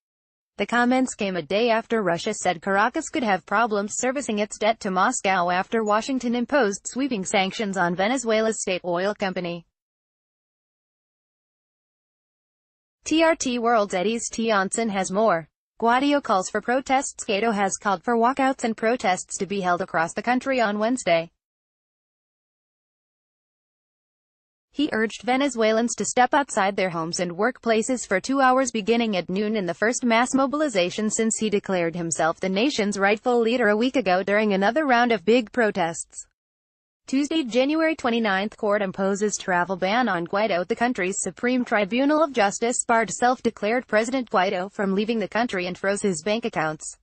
The comments came a day after Russia said Caracas could have problems servicing its debt to Moscow after Washington imposed sweeping sanctions on Venezuela's state oil company. TRT World's Eddie's Tianjin has more. Guaido calls for protests. Guaido has called for walkouts and protests to be held across the country on Wednesday. He urged Venezuelans to step outside their homes and workplaces for 2 hours beginning at noon in the first mass mobilization since he declared himself the nation's rightful leader a week ago during another round of big protests. Tuesday, January 29, court imposes travel ban on Guaido. The country's Supreme Tribunal of Justice barred self-declared President Guaido from leaving the country and froze his bank accounts.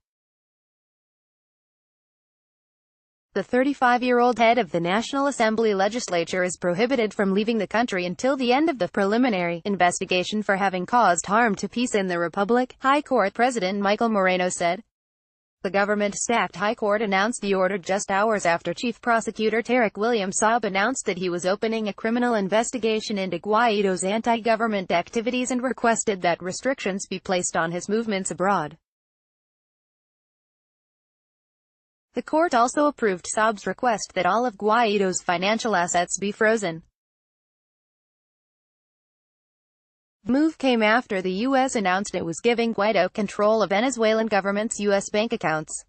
The 35-year-old head of the National Assembly legislature is prohibited from leaving the country until the end of the preliminary investigation for having caused harm to peace in the Republic, High Court President Michael Moreno said. The government-staffed High Court announced the order just hours after Chief Prosecutor Tarek William Saab announced that he was opening a criminal investigation into Guaido's anti-government activities and requested that restrictions be placed on his movements abroad. The court also approved Saab's request that all of Guaido's financial assets be frozen. The move came after the U.S. announced it was giving Guaido control of Venezuelan government's U.S. bank accounts.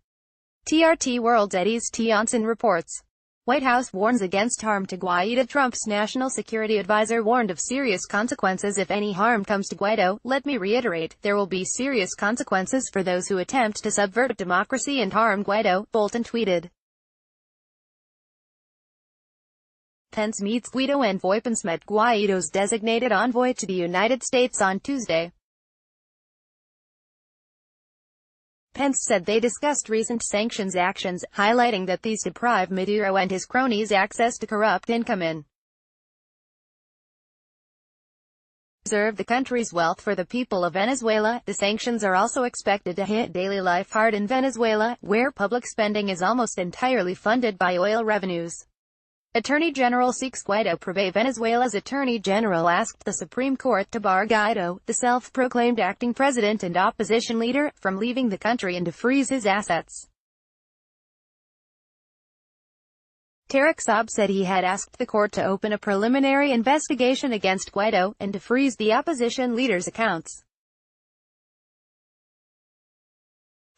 TRT World's Eddie's Tianjin reports. White House warns against harm to Guaido. Trump's national security advisor warned of serious consequences if any harm comes to Guaido. "Let me reiterate, there will be serious consequences for those who attempt to subvert democracy and harm Guaido," Bolton tweeted. Pence meets Guaido. Envoy Pence met Guaido's designated envoy to the United States on Tuesday. Pence said they discussed recent sanctions actions, highlighting that these deprive Maduro and his cronies access to corrupt income in preserve the country's wealth for the people of Venezuela. The sanctions are also expected to hit daily life hard in Venezuela, where public spending is almost entirely funded by oil revenues. Attorney General seeks Guaido Preve. Venezuela's Attorney General asked the Supreme Court to bar Guaido, the self-proclaimed acting president and opposition leader, from leaving the country and to freeze his assets. Tarek Saab said he had asked the court to open a preliminary investigation against Guaido, and to freeze the opposition leader's accounts.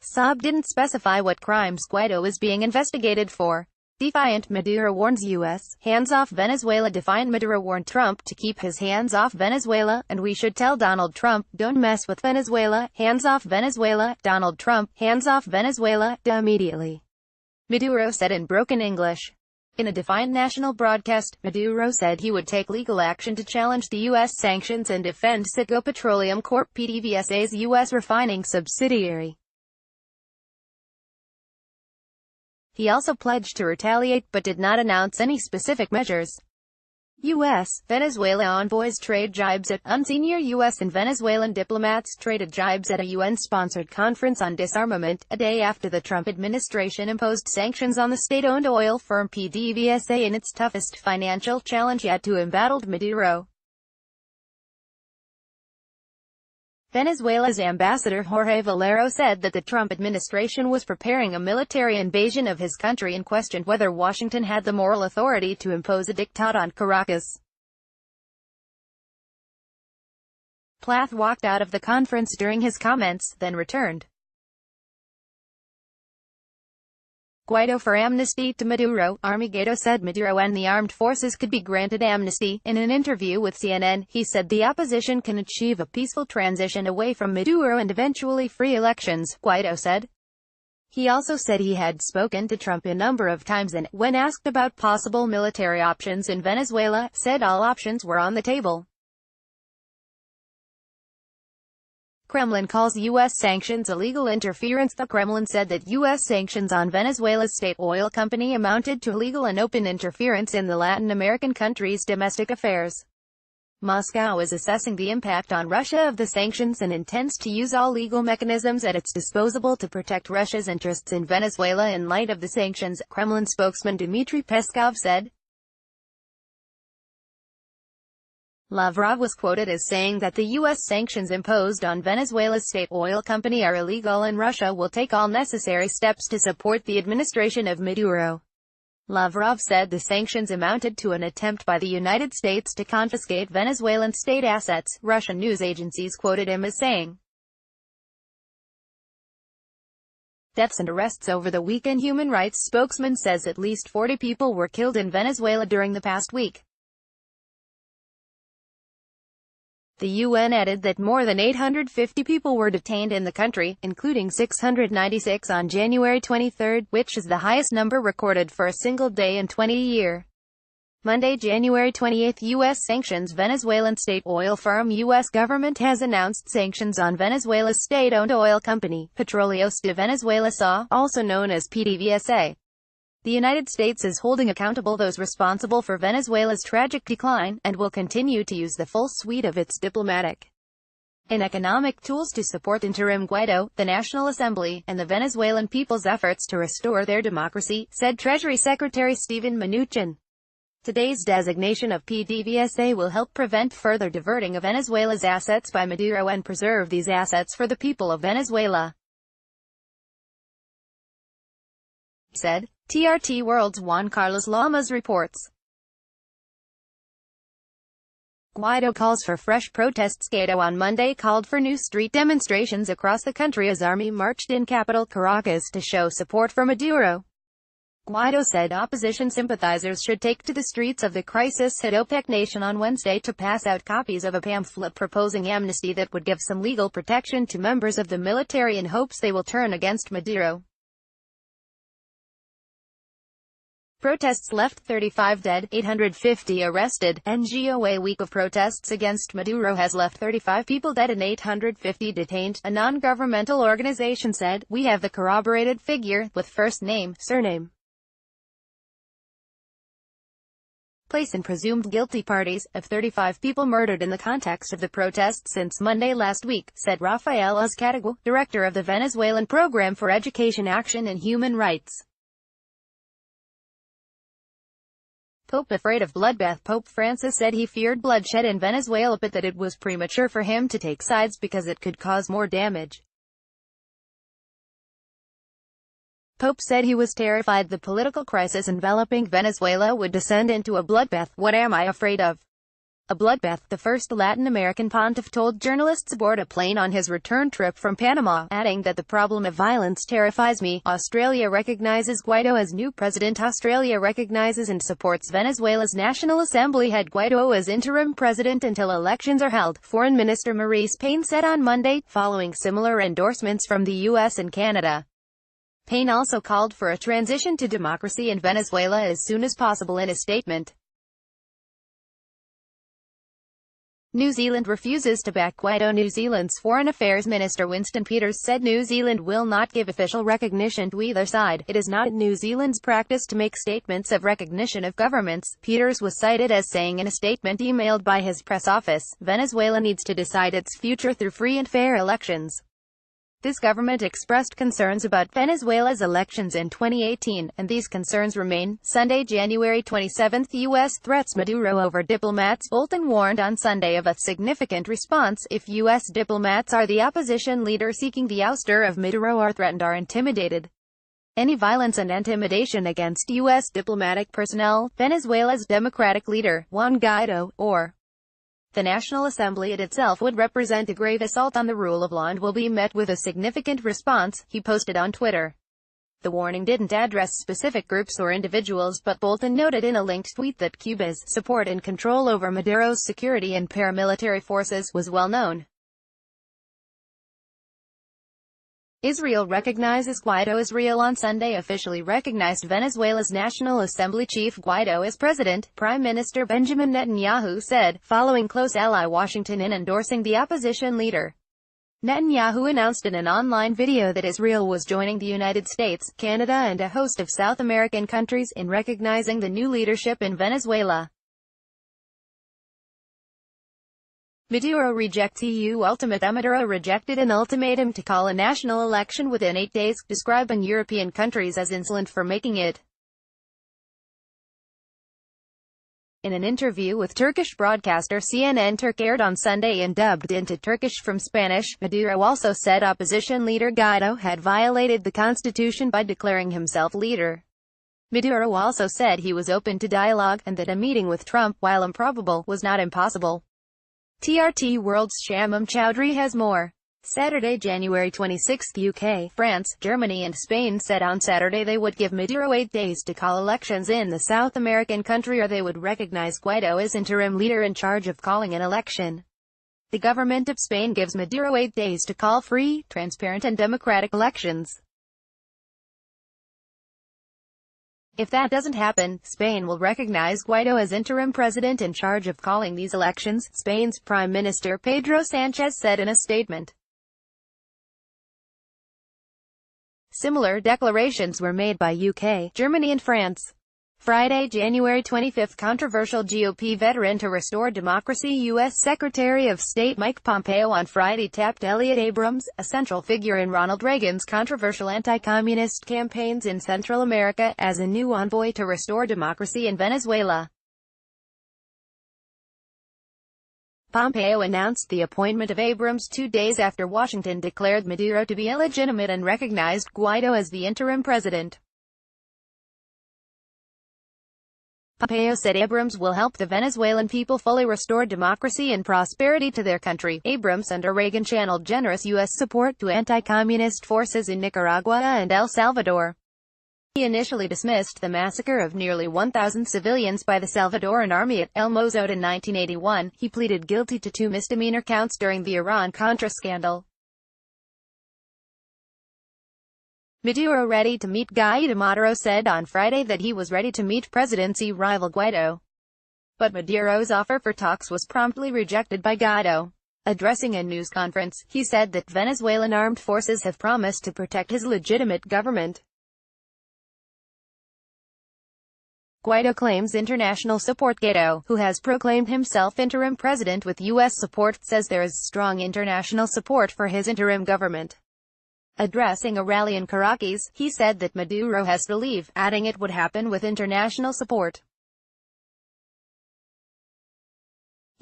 Saab didn't specify what crimes Guaido is being investigated for. Defiant Maduro warns U.S. hands off Venezuela. Defiant Maduro warned Trump to keep his hands off Venezuela, and we should tell Donald Trump, don't mess with Venezuela, hands off Venezuela, Donald Trump, hands off Venezuela, immediately, Maduro said in broken English. In a defiant national broadcast, Maduro said he would take legal action to challenge the U.S. sanctions and defend Citgo Petroleum Corp. PDVSA's U.S. refining subsidiary. He also pledged to retaliate but did not announce any specific measures. U.S. Venezuela envoys trade jibes at senior U.S. and Venezuelan diplomats traded jibes at a UN-sponsored conference on disarmament, a day after the Trump administration imposed sanctions on the state-owned oil firm PDVSA in its toughest financial challenge yet to embattled Maduro. Venezuela's ambassador Jorge Valero said that the Trump administration was preparing a military invasion of his country and questioned whether Washington had the moral authority to impose a diktat on Caracas. Plath walked out of the conference during his comments, then returned. Guaido for amnesty to Maduro. Army Guaido said Maduro and the armed forces could be granted amnesty. In an interview with CNN, he said the opposition can achieve a peaceful transition away from Maduro and eventually free elections, Guaido said. He also said he had spoken to Trump a number of times and, when asked about possible military options in Venezuela, said all options were on the table. Kremlin calls U.S. sanctions illegal interference. The Kremlin said that U.S. sanctions on Venezuela's state oil company amounted to illegal and open interference in the Latin American country's domestic affairs. Moscow is assessing the impact on Russia of the sanctions and intends to use all legal mechanisms at its disposal to protect Russia's interests in Venezuela in light of the sanctions, Kremlin spokesman Dmitry Peskov said. Lavrov was quoted as saying that the U.S. sanctions imposed on Venezuela's state oil company are illegal and Russia will take all necessary steps to support the administration of Maduro. Lavrov said the sanctions amounted to an attempt by the United States to confiscate Venezuelan state assets. Russian news agencies quoted him as saying, deaths and arrests over the weekend. Human rights spokesman says at least 40 people were killed in Venezuela during the past week. The UN added that more than 850 people were detained in the country, including 696 on January 23, which is the highest number recorded for a single day in 20 years. Monday, January 28, U.S. sanctions Venezuelan state oil firm. U.S. government has announced sanctions on Venezuela's state-owned oil company, Petróleos de Venezuela S.A., also known as PDVSA. The United States is holding accountable those responsible for Venezuela's tragic decline, and will continue to use the full suite of its diplomatic and economic tools to support interim Guaido, the National Assembly, and the Venezuelan people's efforts to restore their democracy, said Treasury Secretary Steven Mnuchin. Today's designation of PDVSA will help prevent further diverting of Venezuela's assets by Maduro and preserve these assets for the people of Venezuela, said. TRT World's Juan Carlos Lamas reports. Guaido calls for fresh protests. Guaido on Monday called for new street demonstrations across the country as army marched in capital Caracas to show support for Maduro. Guaido said opposition sympathizers should take to the streets of the crisis-hit OPEC nation on Wednesday to pass out copies of a pamphlet proposing amnesty that would give some legal protection to members of the military in hopes they will turn against Maduro. Protests left 35 dead, 850 arrested. NGOA week of protests against Maduro has left 35 people dead and 850 detained, a non-governmental organization said. We have the corroborated figure, with first name, surname. place in presumed guilty parties, of 35 people murdered in the context of the protests since Monday last week, said Rafael Azcárraga, director of the Venezuelan Program for Education Action and Human Rights. Pope afraid of bloodbath. Pope Francis said he feared bloodshed in Venezuela but that it was premature for him to take sides because it could cause more damage. Pope said he was terrified the political crisis enveloping Venezuela would descend into a bloodbath. "What am I afraid of? A bloodbath," the first Latin American pontiff told journalists aboard a plane on his return trip from Panama, adding that the problem of violence terrifies me. Australia recognizes Guaido as new president. Australia recognizes and supports Venezuela's National Assembly head Guaido as interim president until elections are held, Foreign Minister Maurice Payne said on Monday, following similar endorsements from the US and Canada. Payne also called for a transition to democracy in Venezuela as soon as possible in a statement. New Zealand refuses to back Guaido. New Zealand's Foreign Affairs Minister Winston Peters said New Zealand will not give official recognition to either side. "It is not New Zealand's practice to make statements of recognition of governments," Peters was cited as saying in a statement emailed by his press office. "Venezuela needs to decide its future through free and fair elections." This government expressed concerns about Venezuela's elections in 2018, and these concerns remain. Sunday, January 27, U.S. threats Maduro over diplomats. Bolton warned on Sunday of a significant response if U.S. diplomats are the opposition leader seeking the ouster of Maduro are threatened or intimidated. Any violence and intimidation against U.S. diplomatic personnel, Venezuela's democratic leader, Juan Guaido, or the National Assembly itself would represent a grave assault on the rule of law and will be met with a significant response, he posted on Twitter. The warning didn't address specific groups or individuals, but Bolton noted in a linked tweet that Cuba's support and control over Maduro's security and paramilitary forces was well known. Israel recognizes Guaido. Israel on Sunday officially recognized Venezuela's National Assembly chief Guaido as president, Prime Minister Benjamin Netanyahu said, following close ally Washington in endorsing the opposition leader. Netanyahu announced in an online video that Israel was joining the United States, Canada and a host of South American countries in recognizing the new leadership in Venezuela. Maduro rejects EU ultimatum. Maduro rejected an ultimatum to call a national election within 8 days, describing European countries as insolent for making it. In an interview with Turkish broadcaster CNN Turk aired on Sunday and dubbed into Turkish from Spanish, Maduro also said opposition leader Guaido had violated the constitution by declaring himself leader. Maduro also said he was open to dialogue, and that a meeting with Trump, while improbable, was not impossible. TRT World's Shamim Chowdhury has more. Saturday, January 26, UK, France, Germany and Spain said on Saturday they would give Maduro 8 days to call elections in the South American country or they would recognize Guaido as interim leader in charge of calling an election. The government of Spain gives Maduro 8 days to call free, transparent and democratic elections. If that doesn't happen, Spain will recognize Guaido as interim president in charge of calling these elections, Spain's Prime Minister Pedro Sánchez said in a statement. Similar declarations were made by UK, Germany and France. Friday, January 25, controversial GOP veteran to restore democracy U.S. Secretary of State Mike Pompeo on Friday tapped Elliott Abrams, a central figure in Ronald Reagan's controversial anti-communist campaigns in Central America, as a new envoy to restore democracy in Venezuela. Pompeo announced the appointment of Abrams 2 days after Washington declared Maduro to be illegitimate and recognized Guaido as the interim president. Pompeo said Abrams will help the Venezuelan people fully restore democracy and prosperity to their country. Abrams under Reagan channeled generous U.S. support to anti-communist forces in Nicaragua and El Salvador. He initially dismissed the massacre of nearly 1,000 civilians by the Salvadoran army at El Mozote in 1981. He pleaded guilty to 2 misdemeanor counts during the Iran-Contra scandal. Maduro ready to meet Guaido. Maduro said on Friday that he was ready to meet presidency rival Guaido. But Maduro's offer for talks was promptly rejected by Guaido. Addressing a news conference, he said that Venezuelan armed forces have promised to protect his legitimate government. Guaido claims international support. Guaido, who has proclaimed himself interim president with U.S. support, says there is strong international support for his interim government. Addressing a rally in Caracas, he said that Maduro has to leave, adding it would happen with international support.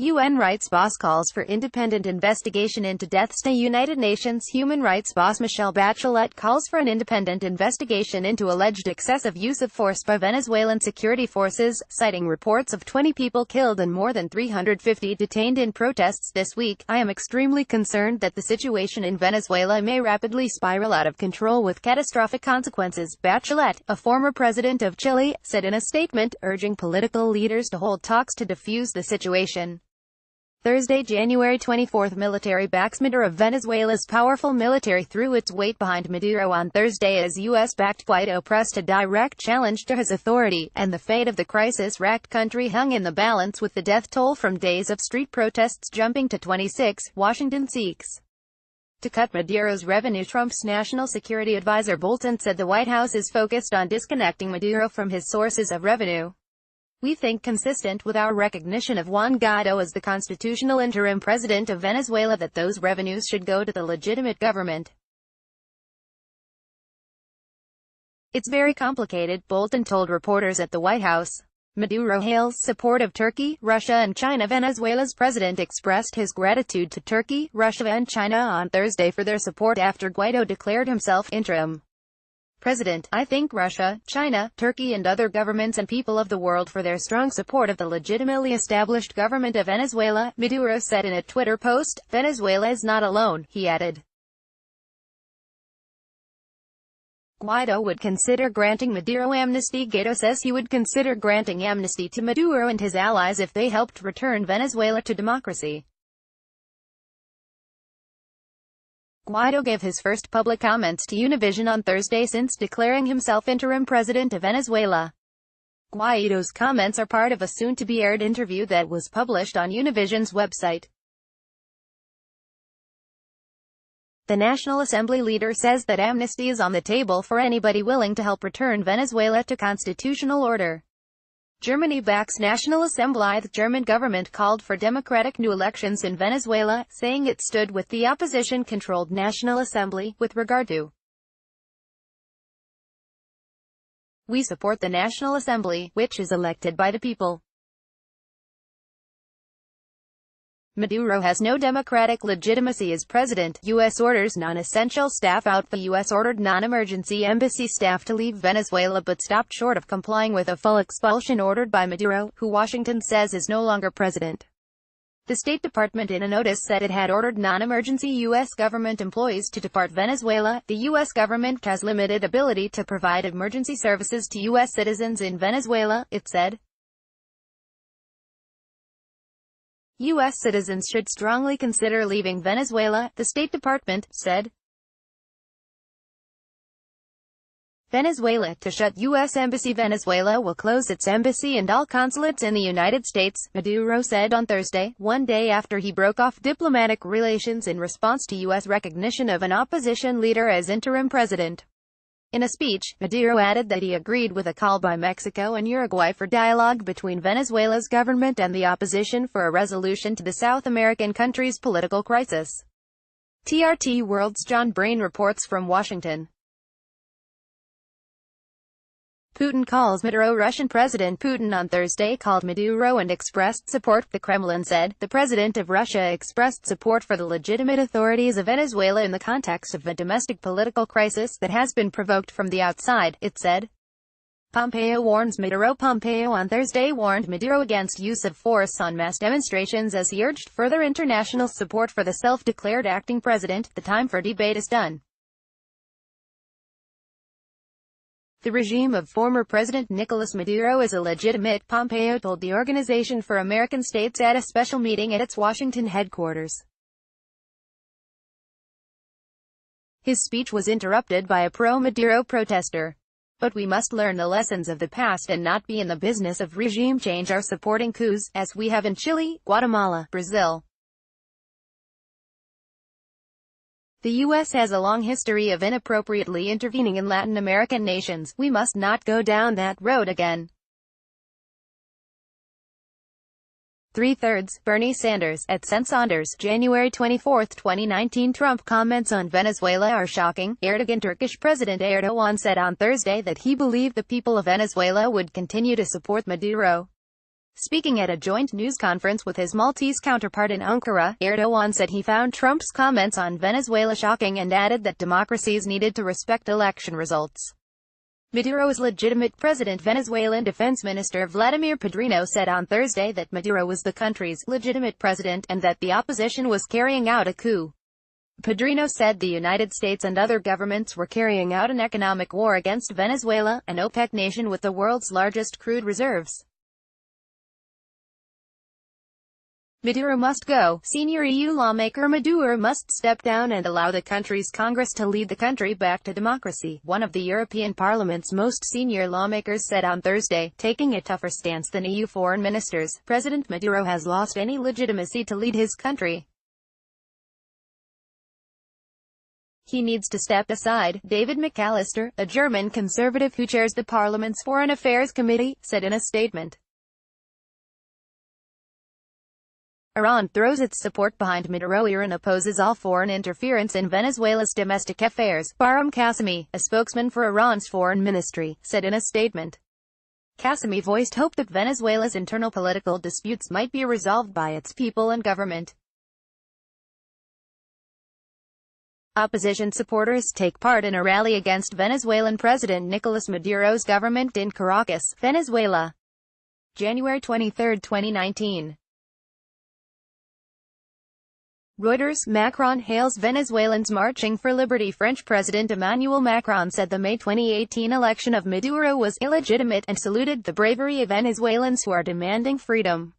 UN rights boss calls for independent investigation into deaths. The United Nations human rights boss Michelle Bachelet calls for an independent investigation into alleged excessive use of force by Venezuelan security forces, citing reports of 20 people killed and more than 350 detained in protests this week. I am extremely concerned that the situation in Venezuela may rapidly spiral out of control with catastrophic consequences, Bachelet, a former president of Chile, said in a statement, urging political leaders to hold talks to defuse the situation. Thursday, January 24, military backs Maduro. Venezuela's powerful military threw its weight behind Maduro on Thursday as U.S.-backed Guaido pressed a direct challenge to his authority, and the fate of the crisis-racked country hung in the balance, with the death toll from days of street protests jumping to 26. Washington seeks to cut Maduro's revenue. Trump's national security advisor Bolton said the White House is focused on disconnecting Maduro from his sources of revenue. We think, consistent with our recognition of Juan Guaido as the constitutional interim president of Venezuela, that those revenues should go to the legitimate government. It's very complicated, Bolton told reporters at the White House. Maduro hails support of Turkey, Russia and China. Venezuela's president expressed his gratitude to Turkey, Russia and China on Thursday for their support after Guaido declared himself interim president. I thank Russia, China, Turkey and other governments and people of the world for their strong support of the legitimately established government of Venezuela, Maduro said in a Twitter post. Venezuela is not alone, he added. Guaido would consider granting Maduro amnesty. Guaido says he would consider granting amnesty to Maduro and his allies if they helped return Venezuela to democracy. Guaido gave his first public comments to Univision on Thursday since declaring himself interim president of Venezuela. Guaido's comments are part of a soon-to-be-aired interview that was published on Univision's website. The National Assembly leader says that amnesty is on the table for anybody willing to help return Venezuela to constitutional order. Germany backs National Assembly. The German government called for democratic new elections in Venezuela, saying it stood with the opposition-controlled National Assembly with regard to. We support the National Assembly, which is elected by the people. Maduro has no democratic legitimacy as president. U.S. orders non-essential staff out. The U.S. ordered non-emergency embassy staff to leave Venezuela but stopped short of complying with a full expulsion ordered by Maduro, who Washington says is no longer president. The State Department in a notice said it had ordered non-emergency U.S. government employees to depart Venezuela. The U.S. government has limited ability to provide emergency services to U.S. citizens in Venezuela, it said. U.S. citizens should strongly consider leaving Venezuela, the State Department said. Venezuela to shut U.S. Embassy. Venezuela will close its embassy and all consulates in the United States, Maduro said on Thursday, one day after he broke off diplomatic relations in response to U.S. recognition of an opposition leader as interim president. In a speech, Maduro added that he agreed with a call by Mexico and Uruguay for dialogue between Venezuela's government and the opposition for a resolution to the South American country's political crisis. TRT World's John Brain reports from Washington. Putin calls Maduro. Russian President Putin on Thursday called Maduro and expressed support. The Kremlin said the president of Russia expressed support for the legitimate authorities of Venezuela in the context of a domestic political crisis that has been provoked from the outside, it said. Pompeo warns Maduro. Pompeo on Thursday warned Maduro against use of force on mass demonstrations as he urged further international support for the self-declared acting president. The time for debate is done. The regime of former President Nicholas Maduro is illegitimate, Pompeo told the Organization for American States at a special meeting at its Washington headquarters. His speech was interrupted by a pro-Maduro protester. But we must learn the lessons of the past and not be in the business of regime change or supporting coups, as we have in Chile, Guatemala, Brazil. The U.S. has a long history of inappropriately intervening in Latin American nations. We must not go down that road again. 3/3, Bernie Sanders, @SenSaunders, January 24, 2019. Trump comments on Venezuela are shocking. Turkish President Erdogan said on Thursday that he believed the people of Venezuela would continue to support Maduro. Speaking at a joint news conference with his Maltese counterpart in Ankara, Erdogan said he found Trump's comments on Venezuela shocking and added that democracies needed to respect election results. Maduro's legitimate president. Venezuelan Defense Minister Vladimir Padrino said on Thursday that Maduro was the country's legitimate president and that the opposition was carrying out a coup. Padrino said the United States and other governments were carrying out an economic war against Venezuela, an OPEC nation with the world's largest crude reserves. Maduro must go. Senior EU lawmaker Maduro must step down and allow the country's Congress to lead the country back to democracy, one of the European Parliament's most senior lawmakers said on Thursday, taking a tougher stance than EU foreign ministers. President Maduro has lost any legitimacy to lead his country. He needs to step aside, David McAllister, a German conservative who chairs the Parliament's Foreign Affairs Committee, said in a statement. Iran throws its support behind Maduro. Iran opposes all foreign interference in Venezuela's domestic affairs, Bahram Qasemi, a spokesman for Iran's foreign ministry, said in a statement. Qasemi voiced hope that Venezuela's internal political disputes might be resolved by its people and government. Opposition supporters take part in a rally against Venezuelan President Nicholas Maduro's government in Caracas, Venezuela. January 23, 2019. Reuters. Macron hails Venezuelans marching for liberty. French President Emmanuel Macron said the May 2018 election of Maduro was illegitimate and saluted the bravery of Venezuelans who are demanding freedom.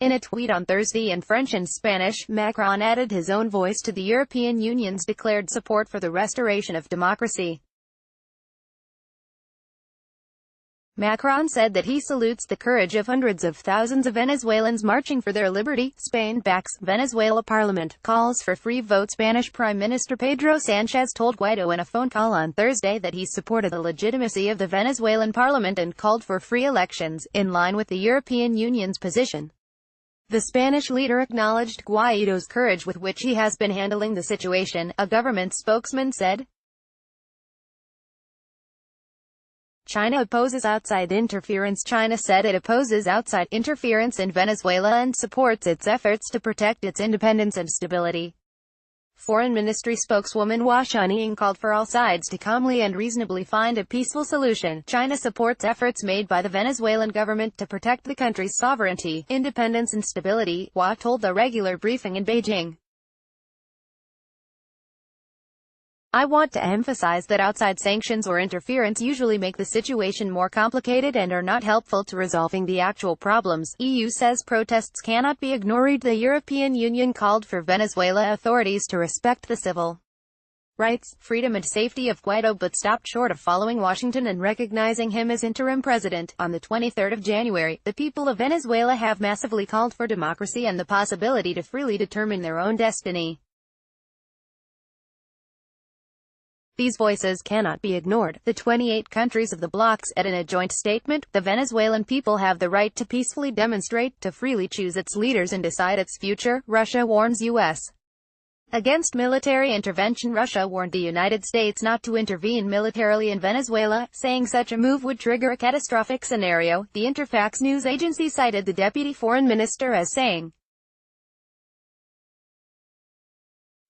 In a tweet on Thursday in French and Spanish, Macron added his own voice to the European Union's declared support for the restoration of democracy. Macron said that he salutes the courage of hundreds of thousands of Venezuelans marching for their liberty. Spain backs Venezuela Parliament, calls for free vote. Spanish Prime Minister Pedro Sánchez told Guaido in a phone call on Thursday that he supported the legitimacy of the Venezuelan parliament and called for free elections, in line with the European Union's position. The Spanish leader acknowledged Guaido's courage with which he has been handling the situation, a government spokesman said. China opposes outside interference. China said it opposes outside interference in Venezuela and supports its efforts to protect its independence and stability. Foreign Ministry spokeswoman Hua Chunying called for all sides to calmly and reasonably find a peaceful solution. China supports efforts made by the Venezuelan government to protect the country's sovereignty, independence and stability, Hua told the regular briefing in Beijing. I want to emphasize that outside sanctions or interference usually make the situation more complicated and are not helpful to resolving the actual problems. EU says protests cannot be ignored. The European Union called for Venezuela authorities to respect the civil rights, freedom and safety of Guaido but stopped short of following Washington and recognizing him as interim president. On the 23rd of January, the people of Venezuela have massively called for democracy and the possibility to freely determine their own destiny. These voices cannot be ignored. The 28 countries of the bloc said in a joint statement, the Venezuelan people have the right to peacefully demonstrate, to freely choose its leaders and decide its future. Russia warns U.S. against military intervention. Russia warned the United States not to intervene militarily in Venezuela, saying such a move would trigger a catastrophic scenario. The Interfax news agency cited the deputy foreign minister as saying.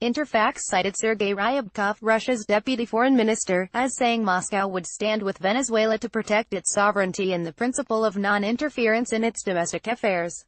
Interfax cited Sergei Ryabkov, Russia's deputy foreign minister, as saying Moscow would stand with Venezuela to protect its sovereignty and the principle of non-interference in its domestic affairs.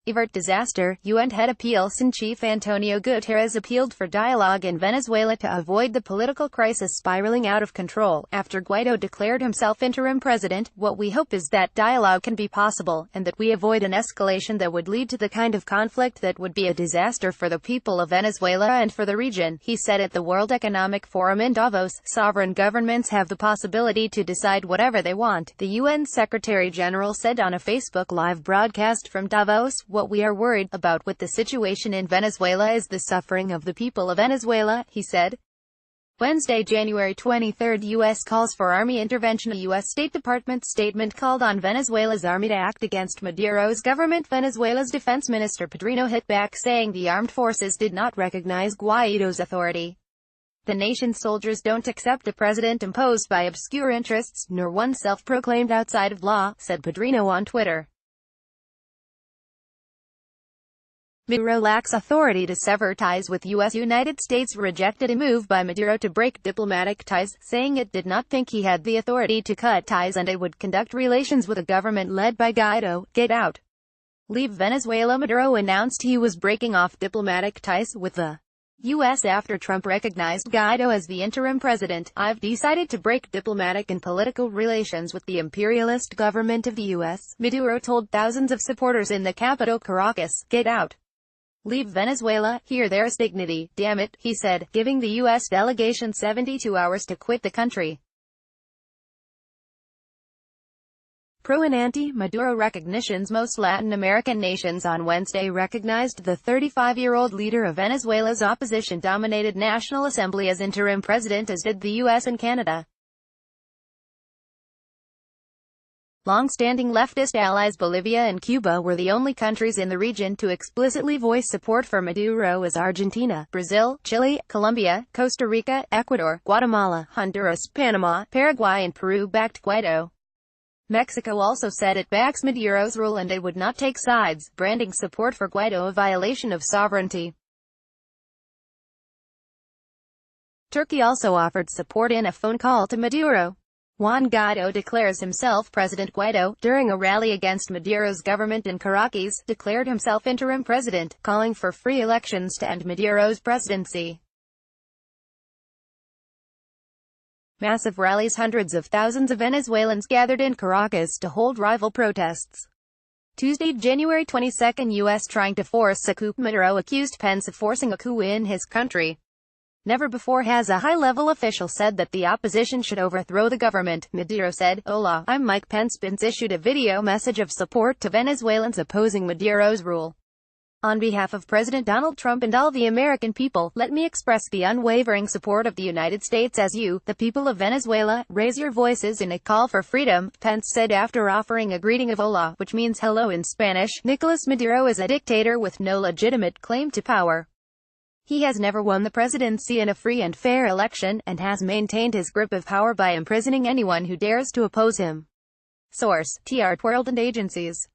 Avert disaster. UN head appeals-in-chief Antonio Guterres appealed for dialogue in Venezuela to avoid the political crisis spiraling out of control. After Guaido declared himself interim president, what we hope is that dialogue can be possible, and that we avoid an escalation that would lead to the kind of conflict that would be a disaster for the people of Venezuela and for the region, he said at the World Economic Forum in Davos. Sovereign governments have the possibility to decide whatever they want, the UN Secretary-General said on a Facebook Live broadcast from Davos. What we are worried about with the situation in Venezuela is the suffering of the people of Venezuela, he said. Wednesday, January 23, U.S. calls for army intervention. A U.S. State Department statement called on Venezuela's army to act against Maduro's government. Venezuela's defense minister Pedrino hit back, saying the armed forces did not recognize Guaido's authority. The nation's soldiers don't accept a president imposed by obscure interests, nor one self-proclaimed outside of law, said Pedrino on Twitter. Maduro lacks authority to sever ties with U.S. United States rejected a move by Maduro to break diplomatic ties, saying it did not think he had the authority to cut ties and it would conduct relations with a government led by Guaido. Get out. Leave Venezuela. Maduro announced he was breaking off diplomatic ties with the U.S. after Trump recognized Guaido as the interim president. I've decided to break diplomatic and political relations with the imperialist government of the U.S., Maduro told thousands of supporters in the capital Caracas. Get out. Leave Venezuela, here there's dignity, damn it, he said, giving the U.S. delegation 72 hours to quit the country. Pro and anti-Maduro recognitions. Most Latin American nations on Wednesday recognized the 35-year-old leader of Venezuela's opposition-dominated National Assembly as interim president, as did the U.S. and Canada. Long-standing leftist allies Bolivia and Cuba were the only countries in the region to explicitly voice support for Maduro, as Argentina, Brazil, Chile, Colombia, Costa Rica, Ecuador, Guatemala, Honduras, Panama, Paraguay and Peru backed Guaido. Mexico also said it backs Maduro's rule and it would not take sides, branding support for Guaido a violation of sovereignty. Turkey also offered support in a phone call to Maduro. Juan Guaido declares himself President. Guaido, during a rally against Maduro's government in Caracas, declared himself interim president, calling for free elections to end Maduro's presidency. Massive rallies. Hundreds of thousands of Venezuelans gathered in Caracas to hold rival protests. Tuesday, January 22, U.S. trying to force a coup. Maduro accused Pence of forcing a coup in his country. Never before has a high-level official said that the opposition should overthrow the government, Maduro said. Hola, I'm Mike Pence. Pence issued a video message of support to Venezuelans opposing Maduro's rule. On behalf of President Donald Trump and all the American people, let me express the unwavering support of the United States as you, the people of Venezuela, raise your voices in a call for freedom, Pence said after offering a greeting of hola, which means hello in Spanish. Nicolas Maduro is a dictator with no legitimate claim to power. He has never won the presidency in a free and fair election, and has maintained his grip of power by imprisoning anyone who dares to oppose him. Source: TR World and Agencies.